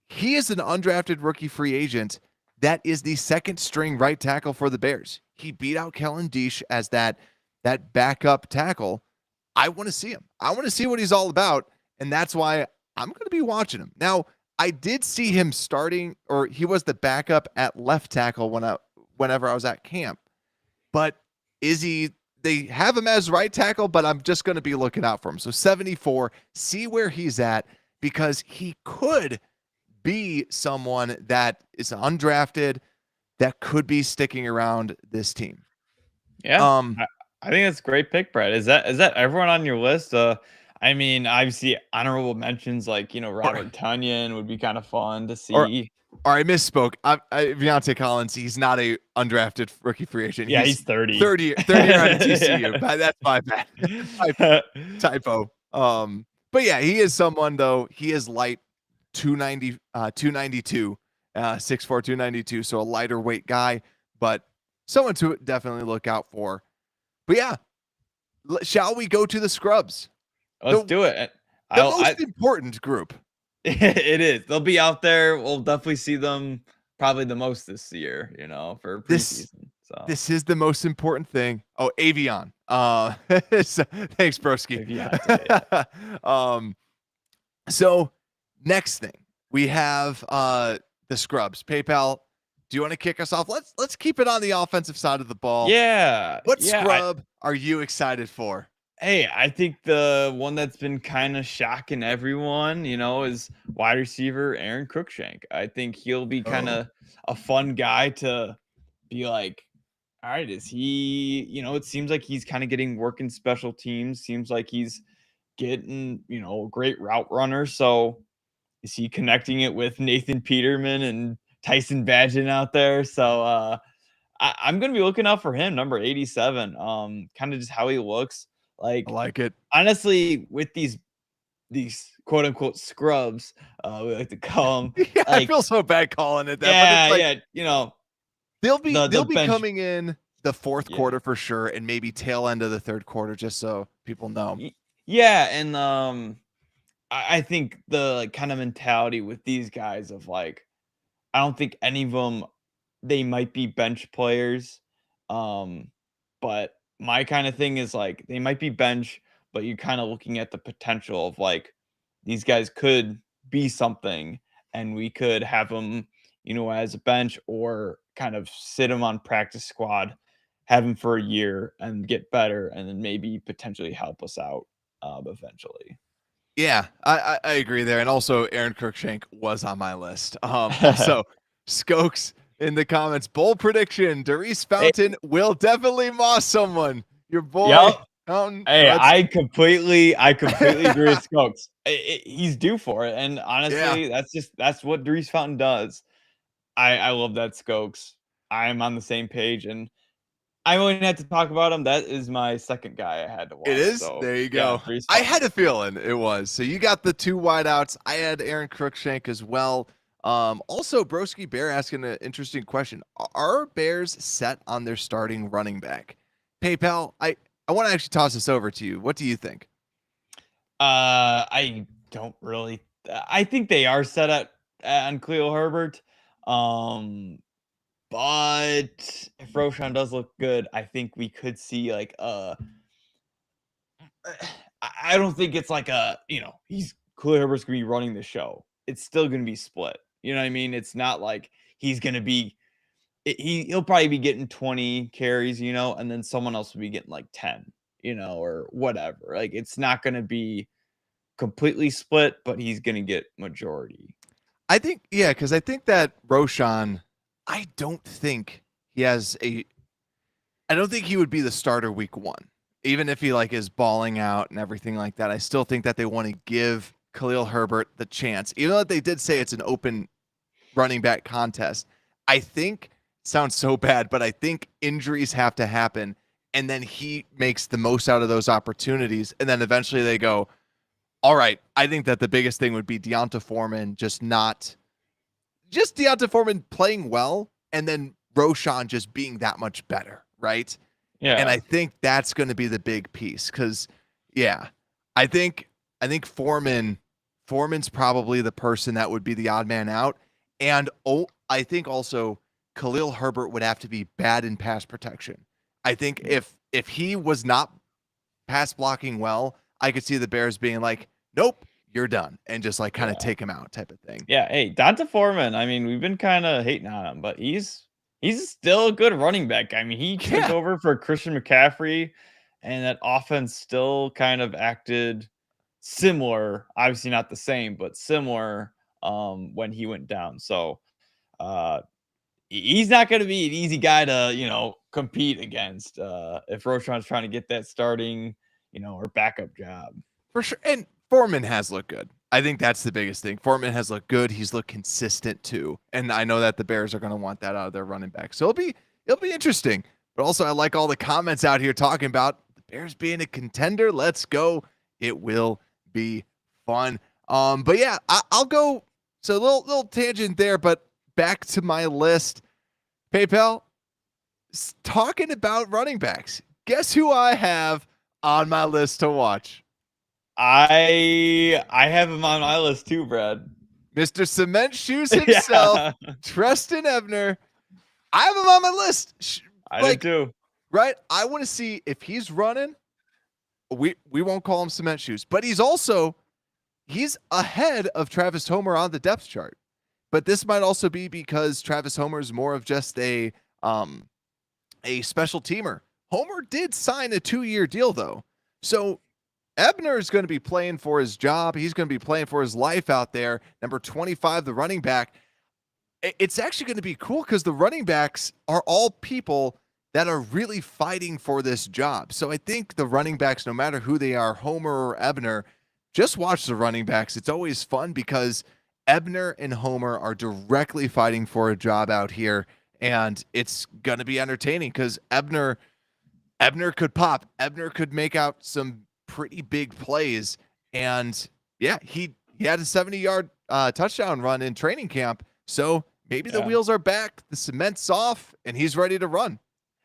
He is an undrafted rookie free agent that is the second string right tackle for the Bears. He beat out Kellen Diesch as that backup tackle. I want to see him. I want to see what he's all about, and that's why I'm going to be watching him. Now, I did see him starting, or he was the backup at left tackle whenever I was at camp. But they have him as right tackle, but I'm just going to be looking out for him. So 74, see where he's at, because he could be someone that is undrafted that could be sticking around this team. Yeah. I think that's a great pick, Brad. Is that everyone on your list? I mean, obviously honorable mentions like, Robert Tunyon would be kind of fun to see. Or I misspoke. Deontay Collins, he's not a undrafted rookie free agent. Yeah, he's 30. 30 year out of TCU. That's my bad. Typo. But yeah, he is someone though. He is light, 292, 6'4", 292. So a lighter weight guy, but someone to definitely look out for. But yeah, shall we go to the scrubs? Let's do it. The most important group. It is. They'll be out there. We'll definitely see them probably the most this year, for preseason. This is the most important thing. Oh, Avion. Thanks, broski. So next thing we have the scrubs. PayPal, do you want to kick us off? Let's keep it on the offensive side of the ball. Yeah. What scrub are you excited for? Hey, I think the one that's been kind of shocking everyone, is wide receiver Aaron Cruikshank. I think he'll be kind of a fun guy to be like, all right, is he, it seems like he's kind of getting work in special teams. Seems like he's getting, a great route runner. So is he connecting it with Nathan Peterman and Tyson Bagent out there? So I'm going to be looking out for him, number 87, kind of just how he looks. I like it. Honestly, with these quote unquote scrubs, we like to call them. Yeah, I feel so bad calling it that. Yeah, but yeah. They'll be coming in the fourth quarter for sure, and maybe tail end of the third quarter, just so people know. Yeah, and I think the kind of mentality with these guys of I don't think any of them, they might be bench players, but my kind of thing is they might be bench, but you're kind of looking at the potential of these guys could be something, and we could have them, as a bench or kind of sit them on practice squad, have them for a year and get better, and then maybe potentially help us out eventually. Yeah, I agree there. And also Aaron Cruikshank was on my list. Also, Skokes in the comments, bold prediction, Darius Fountain will definitely moss someone. Your boy, Fountain. Hey, I completely agree with Skokes. He's due for it. And honestly, that's what Darius Fountain does. I love that, Skokes. I'm on the same page. And I wouldn't have to talk about him. That is my second guy I had to watch. It is? So There you yeah, go. Brees I Hall. had a feeling it was. So you got the 2 wideouts. I had Aaron Cruikshank as well. Also, Broski Bear asking an interesting question. Are Bears set on their starting running back? PayPal, I want to actually toss this over to you. What do you think? I don't really. I think they are set at on Khalil Herbert. But if Roshan does look good, I think we could see like I don't think it's like he's Khalil Herbert's gonna be running the show. It's still gonna be split. You know what I mean? It's not like he's gonna be he'll probably be getting 20 carries, and then someone else will be getting like 10, or whatever. Like it's not gonna be completely split, but he's gonna get majority. I think, yeah, because I think that Roshan, I don't think he has a I don't think he would be the starter week 1. Even if he like is balling out and everything like that, I still think that they want to give Khalil Herbert the chance. Even though they did say it's an open running back contest, I think sounds so bad, but I think injuries have to happen and then he makes the most out of those opportunities and then eventually they go, "All right, I think that the biggest thing would be Deonta Foreman just Deonta Foreman playing well and then Roshan just being that much better, right?" Yeah. And I think that's going to be the big piece because, yeah, I think Foreman's probably the person that would be the odd man out, and I think also Khalil Herbert would have to be bad in pass protection. I think if he was not pass blocking well, I could see the Bears being like, "Nope, you're done," and just like kind of take him out type of thing. Yeah. Hey, Donta Foreman. I mean, we've been kind of hating on him, but he's still a good running back. I mean, he took over for Christian McCaffrey, and that offense still kind of acted similar. Obviously, not the same, but similar when he went down. So he's not going to be an easy guy to compete against if Roshan's trying to get that starting or backup job. For sure. And Foreman has looked good. I think that's the biggest thing. Foreman has looked good. He's looked consistent too. And I know that the Bears are going to want that out of their running back. So it'll be interesting. But also I like all the comments out here talking about the Bears being a contender. Let's go. It will be fun. But yeah, I'll go. So a little tangent there, but back to my list. PayPal, talking about running backs. Guess who I have on my list to watch? I have him on my list too, Brad. Mr. Cement Shoes himself, Treston Ebner. I have him on my list. I did too. Right? I want to see if he's running. We won't call him Cement Shoes, but he's ahead of Travis Homer on the depth chart. But this might also be because Travis Homer is more of just a special teamer. Homer did sign a 2-year deal though. So Ebner is going to be playing for his job. He's going to be playing for his life out there. Number 25, the running back. It's actually going to be cool because the running backs are all people that are really fighting for this job. So I think the running backs, no matter who they are, Homer or Ebner, just watch the running backs. It's always fun because Ebner and Homer are directly fighting for a job out here. And it's going to be entertaining because Ebner could pop. Ebner could make out some pretty big plays. And yeah, he had a 70-yard touchdown run in training camp. So maybe the wheels are back, the cement's off, and he's ready to run.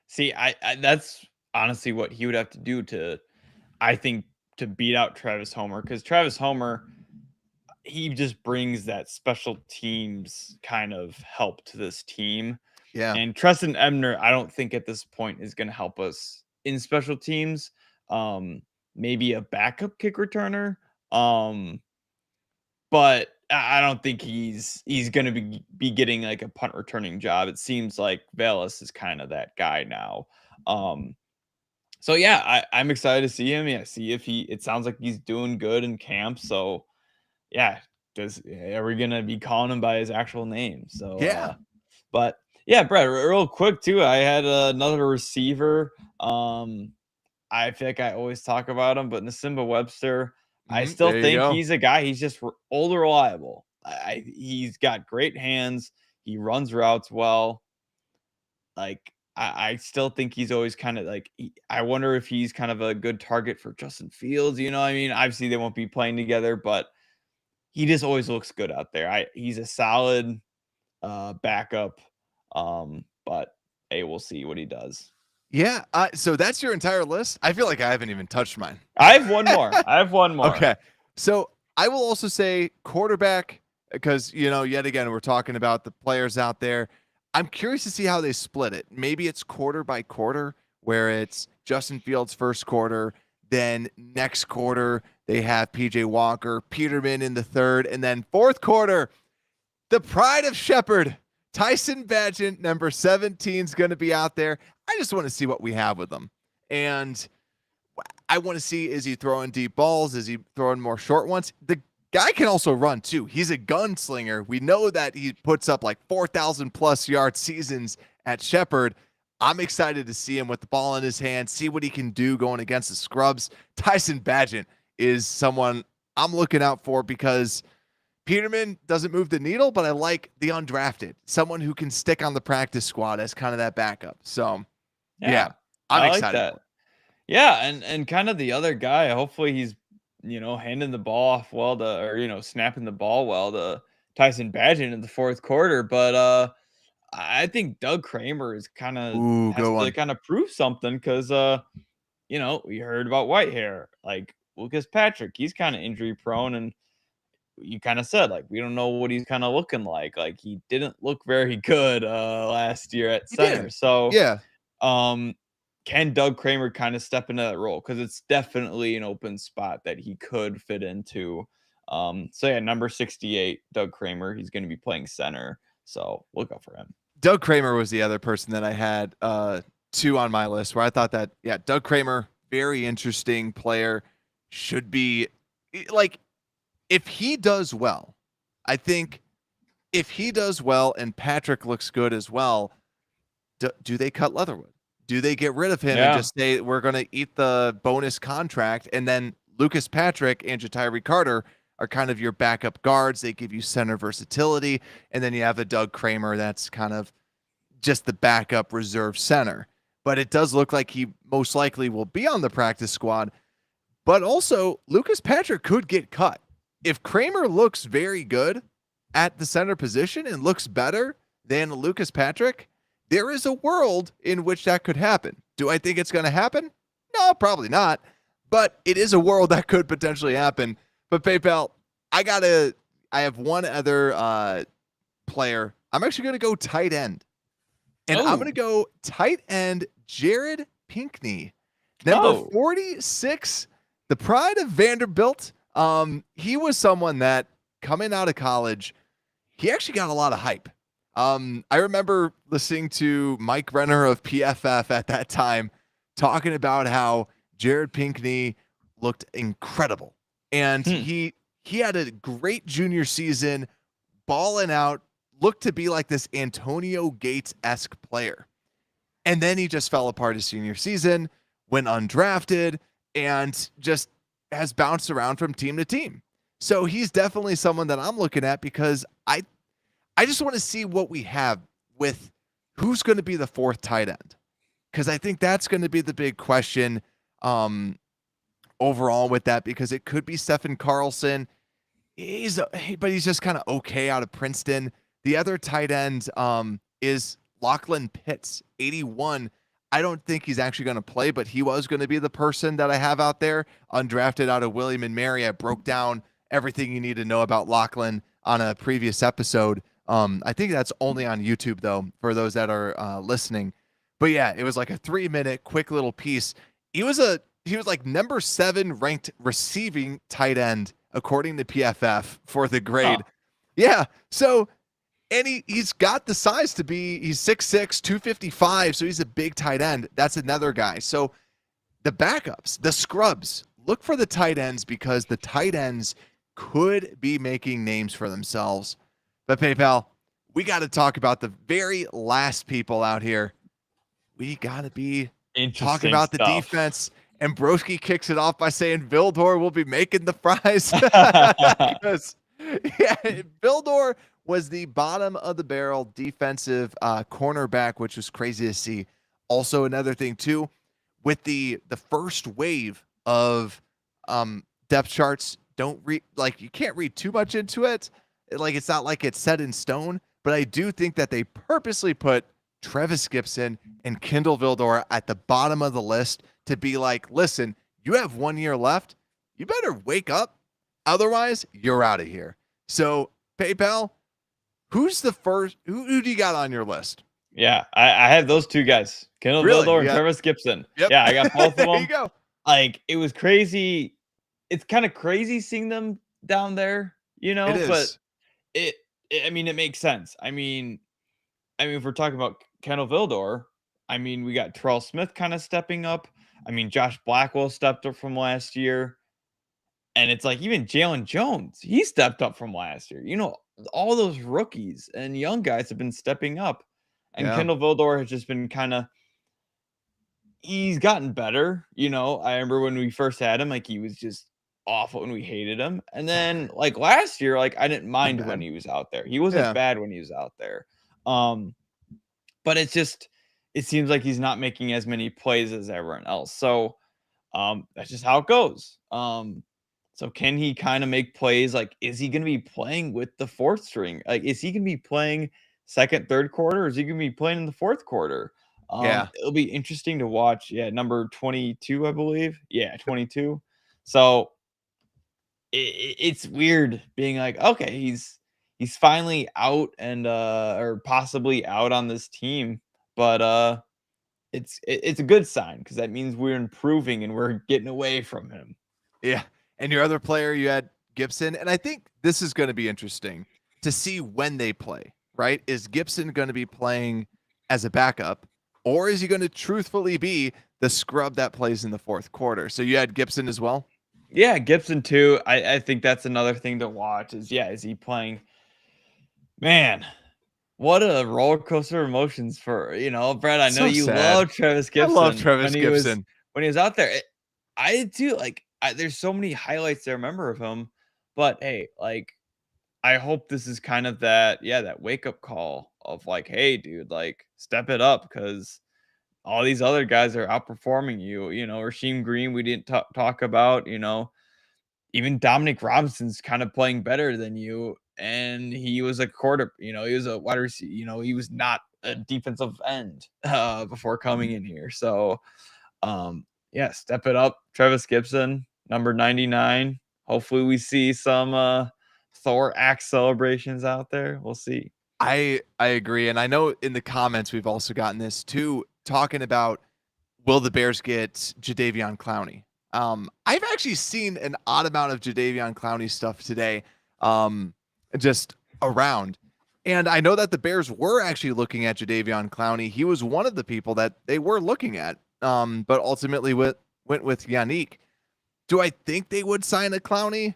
See, I that's honestly what he would have to do to beat out Travis Homer, because Travis Homer, he just brings that special teams kind of help to this team. Yeah. And Treston Ebner, I don't think at this point is going to help us in special teams. Maybe a backup kick returner. But I don't think he's going to be getting like a punt returning job. It seems like Vallis is kind of that guy now. So yeah, I'm excited to see him. Yeah, see if it sounds like he's doing good in camp. So yeah, are we gonna be calling him by his actual name? So yeah. But yeah, Brett, real quick too. I had another receiver. I feel like I always talk about him, but Nasimba Webster, I still think he's a guy. He's just old reliable. He's got great hands. He runs routes well. Like I still think he's always kind of like, I wonder if he's kind of a good target for Justin Fields. You know what I mean? Obviously, they won't be playing together, but he just always looks good out there. He's a solid backup. But hey, we'll see what he does. Yeah. So that's your entire list. I feel like I haven't even touched mine. I have one more. Okay. So I will also say quarterback because, yet again, we're talking about the players out there. I'm curious to see how they split it. Maybe it's quarter by quarter where it's Justin Fields first quarter, then next quarter they have PJ Walker, Peterman in the third, and then fourth quarter, the pride of Shepherd, Tyson Bagent, number 17 is going to be out there. I just want to see what we have with them. And I want to see, is he throwing deep balls? Is he throwing more short ones? The guy can also run too. He's a gunslinger. We know that he puts up like 4,000 plus yard seasons at Shepherd. I'm excited to see him with the ball in his hand, see what he can do going against the scrubs. Tyson Bagent is someone I'm looking out for because Peterman doesn't move the needle, but I like the undrafted, someone who can stick on the practice squad as kind of that backup. So yeah, I'm excited. Like that. Yeah, and kind of the other guy, hopefully he's, handing the ball off well to, or, snapping the ball well to Tyson Bagent in the fourth quarter. But I think Doug Kramer is kind of has to kind of prove something because, we heard about Whitehair, like Lucas Patrick, he's kind of injury prone. And you kind of said, like, we don't know what he's kind of looking like. Like, he didn't look very good last year at center. So, yeah. Can Doug Kramer kind of step into that role? Because it's definitely an open spot that he could fit into. So yeah, number 68, Doug Kramer. He's going to be playing center. So look out for him. Doug Kramer was the other person that I had two on my list where I thought that, yeah, Doug Kramer, very interesting player, should be like, if he does well, I think if he does well and Patrick looks good as well, do they cut Leatherwood? Do they get rid of him and just say, we're going to eat the bonus contract? And then Lucas Patrick and Ja'Tyre Carter are kind of your backup guards. They give you center versatility. And then you have a Doug Kramer that's kind of just the backup reserve center. But it does look like he most likely will be on the practice squad. But also, Lucas Patrick could get cut. If Kramer looks very good at the center position and looks better than Lucas Patrick, there is a world in which that could happen. Do I think it's going to happen? No, probably not. But it is a world that could potentially happen. But PayPal, I have one other player. I'm actually going to go tight end. And I'm going to go tight end Jared Pinkney. Number 46, the pride of Vanderbilt. He was someone that coming out of college, he actually got a lot of hype. I remember listening to Mike Renner of PFF at that time talking about how Jared Pinkney looked incredible. And he had a great junior season, balling out, looked to be like this Antonio Gates-esque player. And then he just fell apart his senior season, went undrafted, and just has bounced around from team to team. So he's definitely someone that I'm looking at because I just want to see what we have with who's going to be the fourth tight end. Because I think that's going to be the big question overall with that, because it could be Stephen Carlson. But he's just kind of okay out of Princeton. The other tight end is Lachlan Pitts, 81. I don't think he's actually going to play, but he was going to be the person that I have out there, undrafted out of William and Mary. I broke down everything you need to know about Lachlan on a previous episode. I think that's only on YouTube though, for those that are listening. But yeah, it was like a 3-minute quick little piece. He was like number 7 ranked receiving tight end according to PFF for the grade. Yeah. So, and he's got the size to be, he's 6'6", 255. So he's a big tight end. That's another guy. So the backups, the scrubs, look for the tight ends because the tight ends could be making names for themselves. But PayPal, we got to talk about the very last people out here. We got to be talking about the defense. And Broski kicks it off by saying Vildor will be making the fries. Because, yeah, Vildor was the bottom of the barrel defensive cornerback, which was crazy to see. Also, another thing too, with the first wave of depth charts, don't read like you can't read too much into it. Like it's not like it's set in stone, but I do think that they purposely put Travis Gibson and Kindle Vildor at the bottom of the list to be like, listen, you have 1 year left. You better wake up. Otherwise, you're out of here. So, PayPal, who's the first? Who do you got on your list? Yeah, I have those two guys, Kendall Really? Vildor and Yeah. Travis Gibson. Yep. Yeah, I got both of them. There you go. Like, it was crazy. It's kind of crazy seeing them down there, It is. but I mean, it makes sense. I mean, if we're talking about Kendall Vildor, I mean, we got Terrell Smith kind of stepping up. I mean, Josh Blackwell stepped up from last year. And it's like even Jalen Jones, he stepped up from last year. All those rookies and young guys have been stepping up. And Yeah. Kendall Vildor has just been he's gotten better. I remember when we first had him, like he was just awful and we hated him. And then like last year, like I didn't mind when he was out there. He wasn't bad when he was out there. But it seems like he's not making as many plays as everyone else. So that's just how it goes. So can he kind of make plays? Like, is he going to be playing with the fourth string? Like, is he going to be playing second, third quarter? Or is he going to be playing in the fourth quarter? It'll be interesting to watch. Yeah, number 22, I believe. Yeah, 22. So it's weird being like, okay, he's finally out and or possibly out on this team, but it's a good sign because that means we're improving and we're getting away from him. Yeah. And your other player, you had Gibson. And I think this is going to be interesting to see when they play, right? Is Gibson going to be playing as a backup, or is he going to truthfully be the scrub that plays in the fourth quarter? So you had Gibson as well? Yeah, Gibson too. I think that's another thing to watch is he playing? Man, what a roller coaster of emotions for, Brett. I know So you sad. love Travis Gibson. I love Travis Gibson. When he was out there. I did too. Like, there's so many highlights I remember of him, but hey, like, I hope this is kind of that wake up call of like, hey, dude, like, step it up because all these other guys are outperforming you. Rasheem Green, we didn't talk about. Even Dominic Robinson's kind of playing better than you, and he was a quarter. He was a wide receiver. He was not a defensive end before coming in here. So, step it up, Travis Gibson, number 99. Hopefully we see some Thor axe celebrations out there. We'll see. I agree. And I know in the comments we've also gotten this too, talking about will the Bears get Jadeveon Clowney? I've actually seen an odd amount of Jadeveon Clowney stuff today, just around. And I know that the Bears were actually looking at Jadeveon Clowney. He was one of the people that they were looking at, but ultimately went with Yannick. Do I think they would sign a Clowney?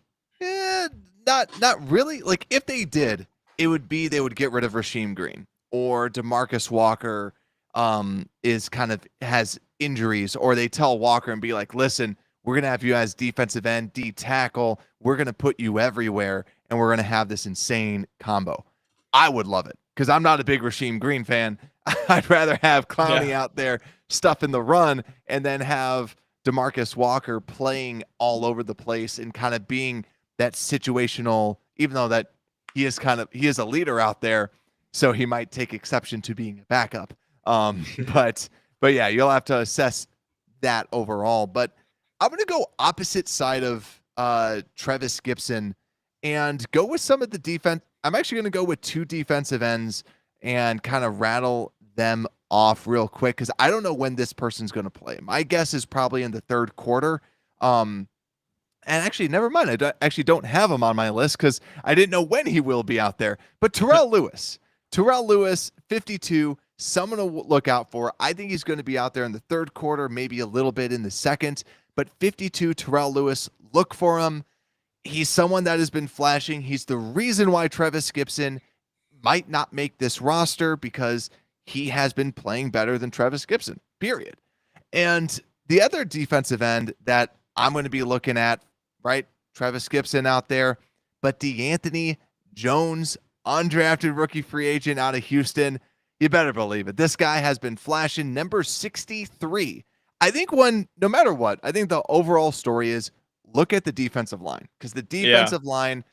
Not really. Like if they did, it would be they would get rid of Rasheem Green or DeMarcus Walker has injuries, or they tell Walker and be like, listen, we're going to have you as defensive end, D tackle. We're going to put you everywhere, and we're going to have this insane combo. I would love it because I'm not a big Rasheem Green fan. I'd rather have Clowney out there stuffing the run and then have DeMarcus Walker playing all over the place and kind of being that situational, even though that he is a leader out there, so he might take exception to being a backup. But yeah, you'll have to assess that overall. But I'm going to go opposite side of Travis Gibson and go with some of the defense. I'm actually going to go with two defensive ends and kind of rattle them off real quick because I don't know when this person's going to play. My guess is probably in the third quarter. And actually, never mind. I actually don't have him on my list because I didn't know when he will be out there. But Terrell Lewis, 52, someone to look out for. I think he's going to be out there in the third quarter, maybe a little bit in the second. But 52, Terrell Lewis, look for him. He's someone that has been flashing. He's the reason why Travis Gibson might not make this roster because he has been playing better than Travis Gibson, period. And the other defensive end that I'm going to be looking at, right? Travis Gibson out there, but DeAnthony Jones, undrafted rookie free agent out of Houston. You better believe it. This guy has been flashing number 63. I think no matter what, I think the overall story is look at the defensive line, because the Yeah. defensive line,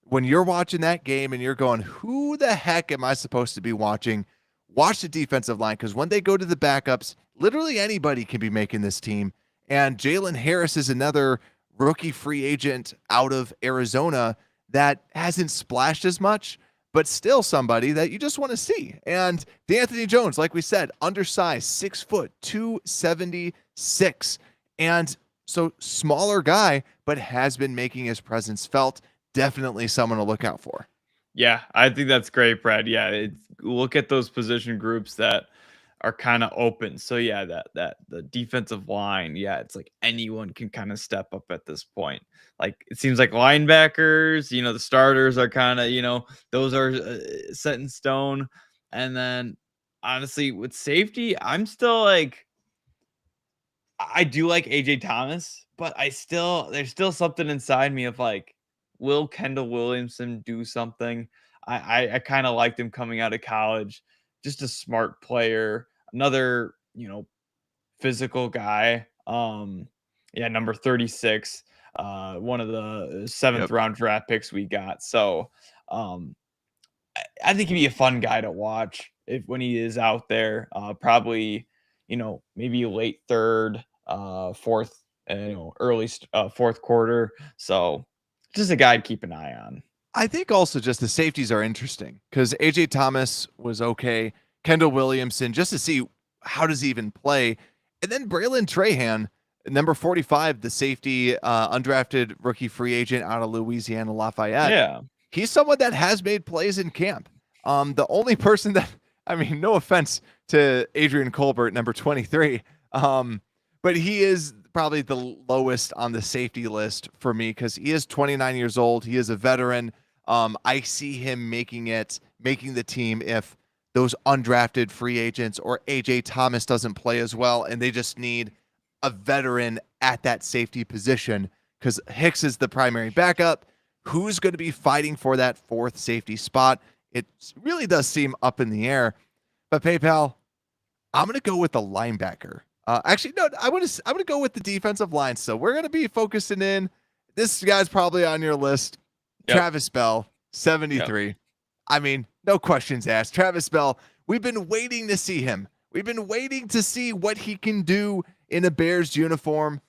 when you're watching that game and you're going, who the heck am I supposed to be watching? Watch the defensive line, because when they go to the backups, literally anybody can be making this team. And Jalen Harris is another rookie free agent out of Arizona that hasn't splashed as much, but still somebody that you just want to see. And D'Anthony Jones, like we said, undersized, 6 foot, 276. And so smaller guy, but has been making his presence felt. Definitely someone to look out for. Yeah, I think that's great, Brad. Yeah, look at those position groups that are kind of open. So yeah, that the defensive line, yeah, it's like anyone can kind of step up at this point. Like it seems like linebackers, the starters are kind of, those are set in stone. And then honestly, with safety, I'm still like I do like AJ Thomas, but there's still something inside me of like, will Kendall Williamson do something? I kind of liked him coming out of college, just a smart player, another physical guy. Yeah, number 36, one of the seventh Yep. round draft picks we got. So, I think he'd be a fun guy to watch when he is out there. Probably, maybe late third, fourth, early fourth quarter. So just a guy to keep an eye on. I think also just the safeties are interesting because AJ Thomas was okay. Kendall Williamson, just to see how does he even play. And then Braylon Trahan, number 45, the safety, undrafted rookie free agent out of Louisiana Lafayette. Yeah. He's someone that has made plays in camp. The only person that, I mean, no offense to Adrian Colbert, number 23, but he is probably the lowest on the safety list for me because he is 29 years old. He is a veteran. I see him making the team if those undrafted free agents or AJ Thomas doesn't play as well, and they just need a veteran at that safety position because Hicks is the primary backup. Who's going to be fighting for that fourth safety spot? It really does seem up in the air. But PayPal, I'm going to go with the linebacker. Actually, no, I'm going to go with the defensive line. So we're going to be focusing in. This guy's probably on your list. Yep. Travis Bell, 73. Yep. I mean, no questions asked. Travis Bell, we've been waiting to see him. We've been waiting to see what he can do in a Bears uniform.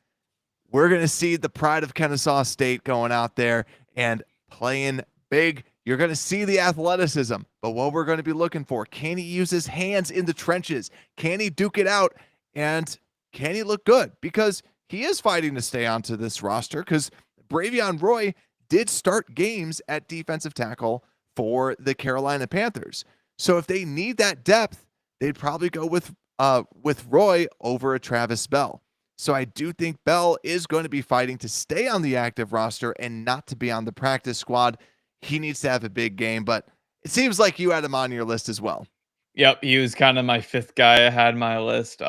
We're going to see the pride of Kennesaw State going out there and playing big. You're going to see the athleticism, but what we're going to be looking for, can he use his hands in the trenches? Can he duke it out? And can he look good? Because he is fighting to stay onto this roster because Bravion Roy did start games at defensive tackle for the Carolina Panthers. So if they need that depth, they'd probably go with Roy over a Travis Bell. So I do think Bell is going to be fighting to stay on the active roster and not to be on the practice squad. He needs to have a big game, but it seems like you had him on your list as well. Yep, he was kind of my fifth guy I had my list.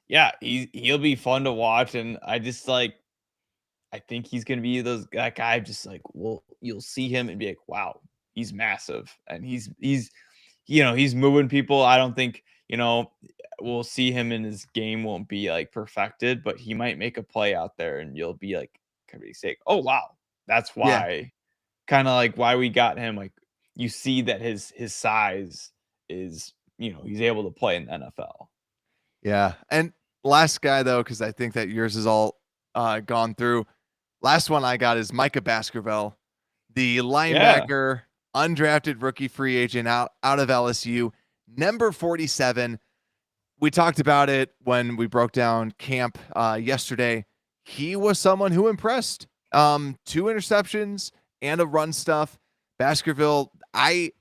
Yeah, he'll be fun to watch, and I think he's gonna be that guy. Just like, well, you'll see him and be like, wow, he's massive, and he's moving people. I don't think we'll see him in his game won't be like perfected, but he might make a play out there, and you'll be like, kind of say, oh wow, that's why. Yeah. Kind of like why we got him. Like you see that his size is, he's able to play in the NFL. Yeah. And last guy though, because I think that yours is all gone through. Last one I got is Micah Baskerville, the linebacker, undrafted rookie free agent out of LSU, number 47. We talked about it when we broke down camp yesterday. He was someone who impressed. 2 interceptions and a run stuff. Baskerville, I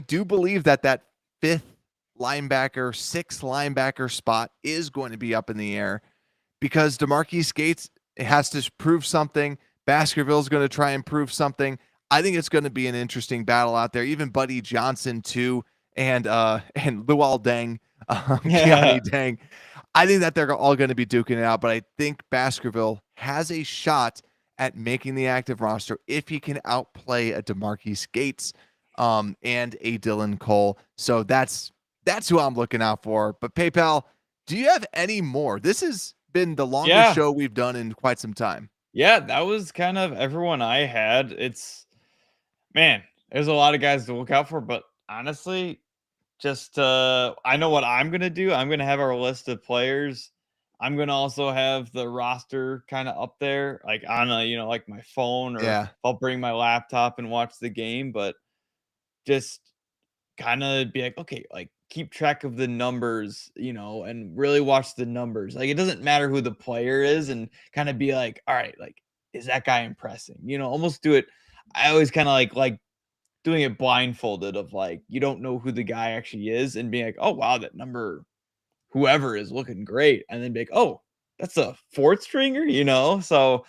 do believe that fifth linebacker, sixth linebacker spot is going to be up in the air because DeMarquise Gates has to prove something. Baskerville's going to try and prove something. I think it's going to be an interesting battle out there. Even Buddy Johnson too, and Luol Deng, Keanu Deng. I think that they're all going to be duking it out, but I think Baskerville has a shot at making the active roster if he can outplay a DeMarquise Gates and a Dylan Cole. So that's That's who I'm looking out for. But PayPal, do you have any more? This has been the longest Yeah. show we've done in quite some time. Yeah, that was kind of everyone I had. Man, there's a lot of guys to look out for, but honestly, just I know what I'm gonna do. I'm gonna have our list of players. I'm gonna also have the roster kind of up there, like on a, like my phone, or Yeah. I'll bring my laptop and watch the game, but just kind of be like, okay, like keep track of the numbers, and really watch the numbers. Like it doesn't matter who the player is, and kind of be like, all right, like is that guy impressing? Almost do it. I always kind of like doing it blindfolded, of like you don't know who the guy actually is, and being like, oh wow, that number, whoever is looking great, and then be like, oh, that's a fourth stringer, So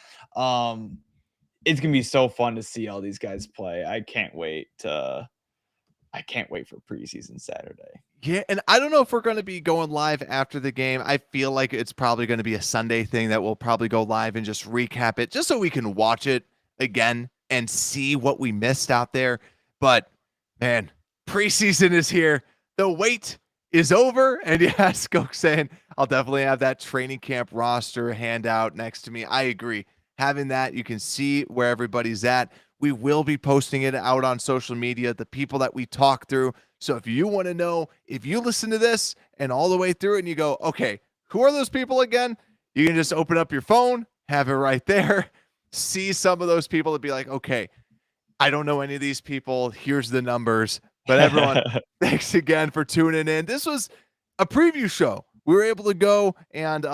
it's gonna be so fun to see all these guys play. I can't wait for preseason Saturday. Yeah, and I don't know if we're going to be going live after the game. I feel like it's probably going to be a Sunday thing that we'll probably go live and just recap it, just so we can watch it again and see what we missed out there. But man, preseason is here. The wait is over. And yes, Coke saying I'll definitely have that training camp roster handout next to me. I agree. Having that, you can see where everybody's at. We will be posting it out on social media, the people that we talk through. So if you want to know, if you listen to this and all the way through and you go, okay, who are those people again? You can just open up your phone, have it right there, see some of those people and be like, okay, I don't know any of these people. Here's the numbers. But everyone, thanks again for tuning in. This was a preview show. We were able to go and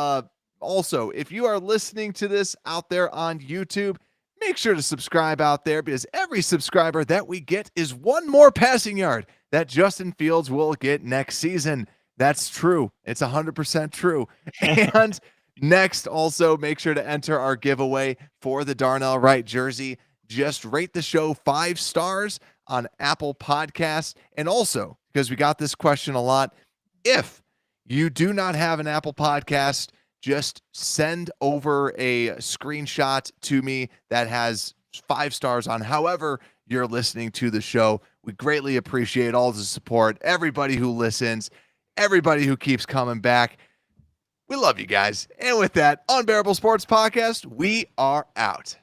also, if you are listening to this out there on YouTube, make sure to subscribe out there, because every subscriber that we get is one more passing yard that Justin Fields will get next season. That's true. It's 100% true. And next, also make sure to enter our giveaway for the Darnell Wright jersey. Just rate the show 5 stars on Apple Podcasts. And also, because we got this question a lot, if you do not have an Apple Podcast, just send over a screenshot to me that has 5 stars on however you're listening to the show. We greatly appreciate all the support, everybody who listens, everybody who keeps coming back. We love you guys. And with that, Unbearable Sports Podcast, we are out.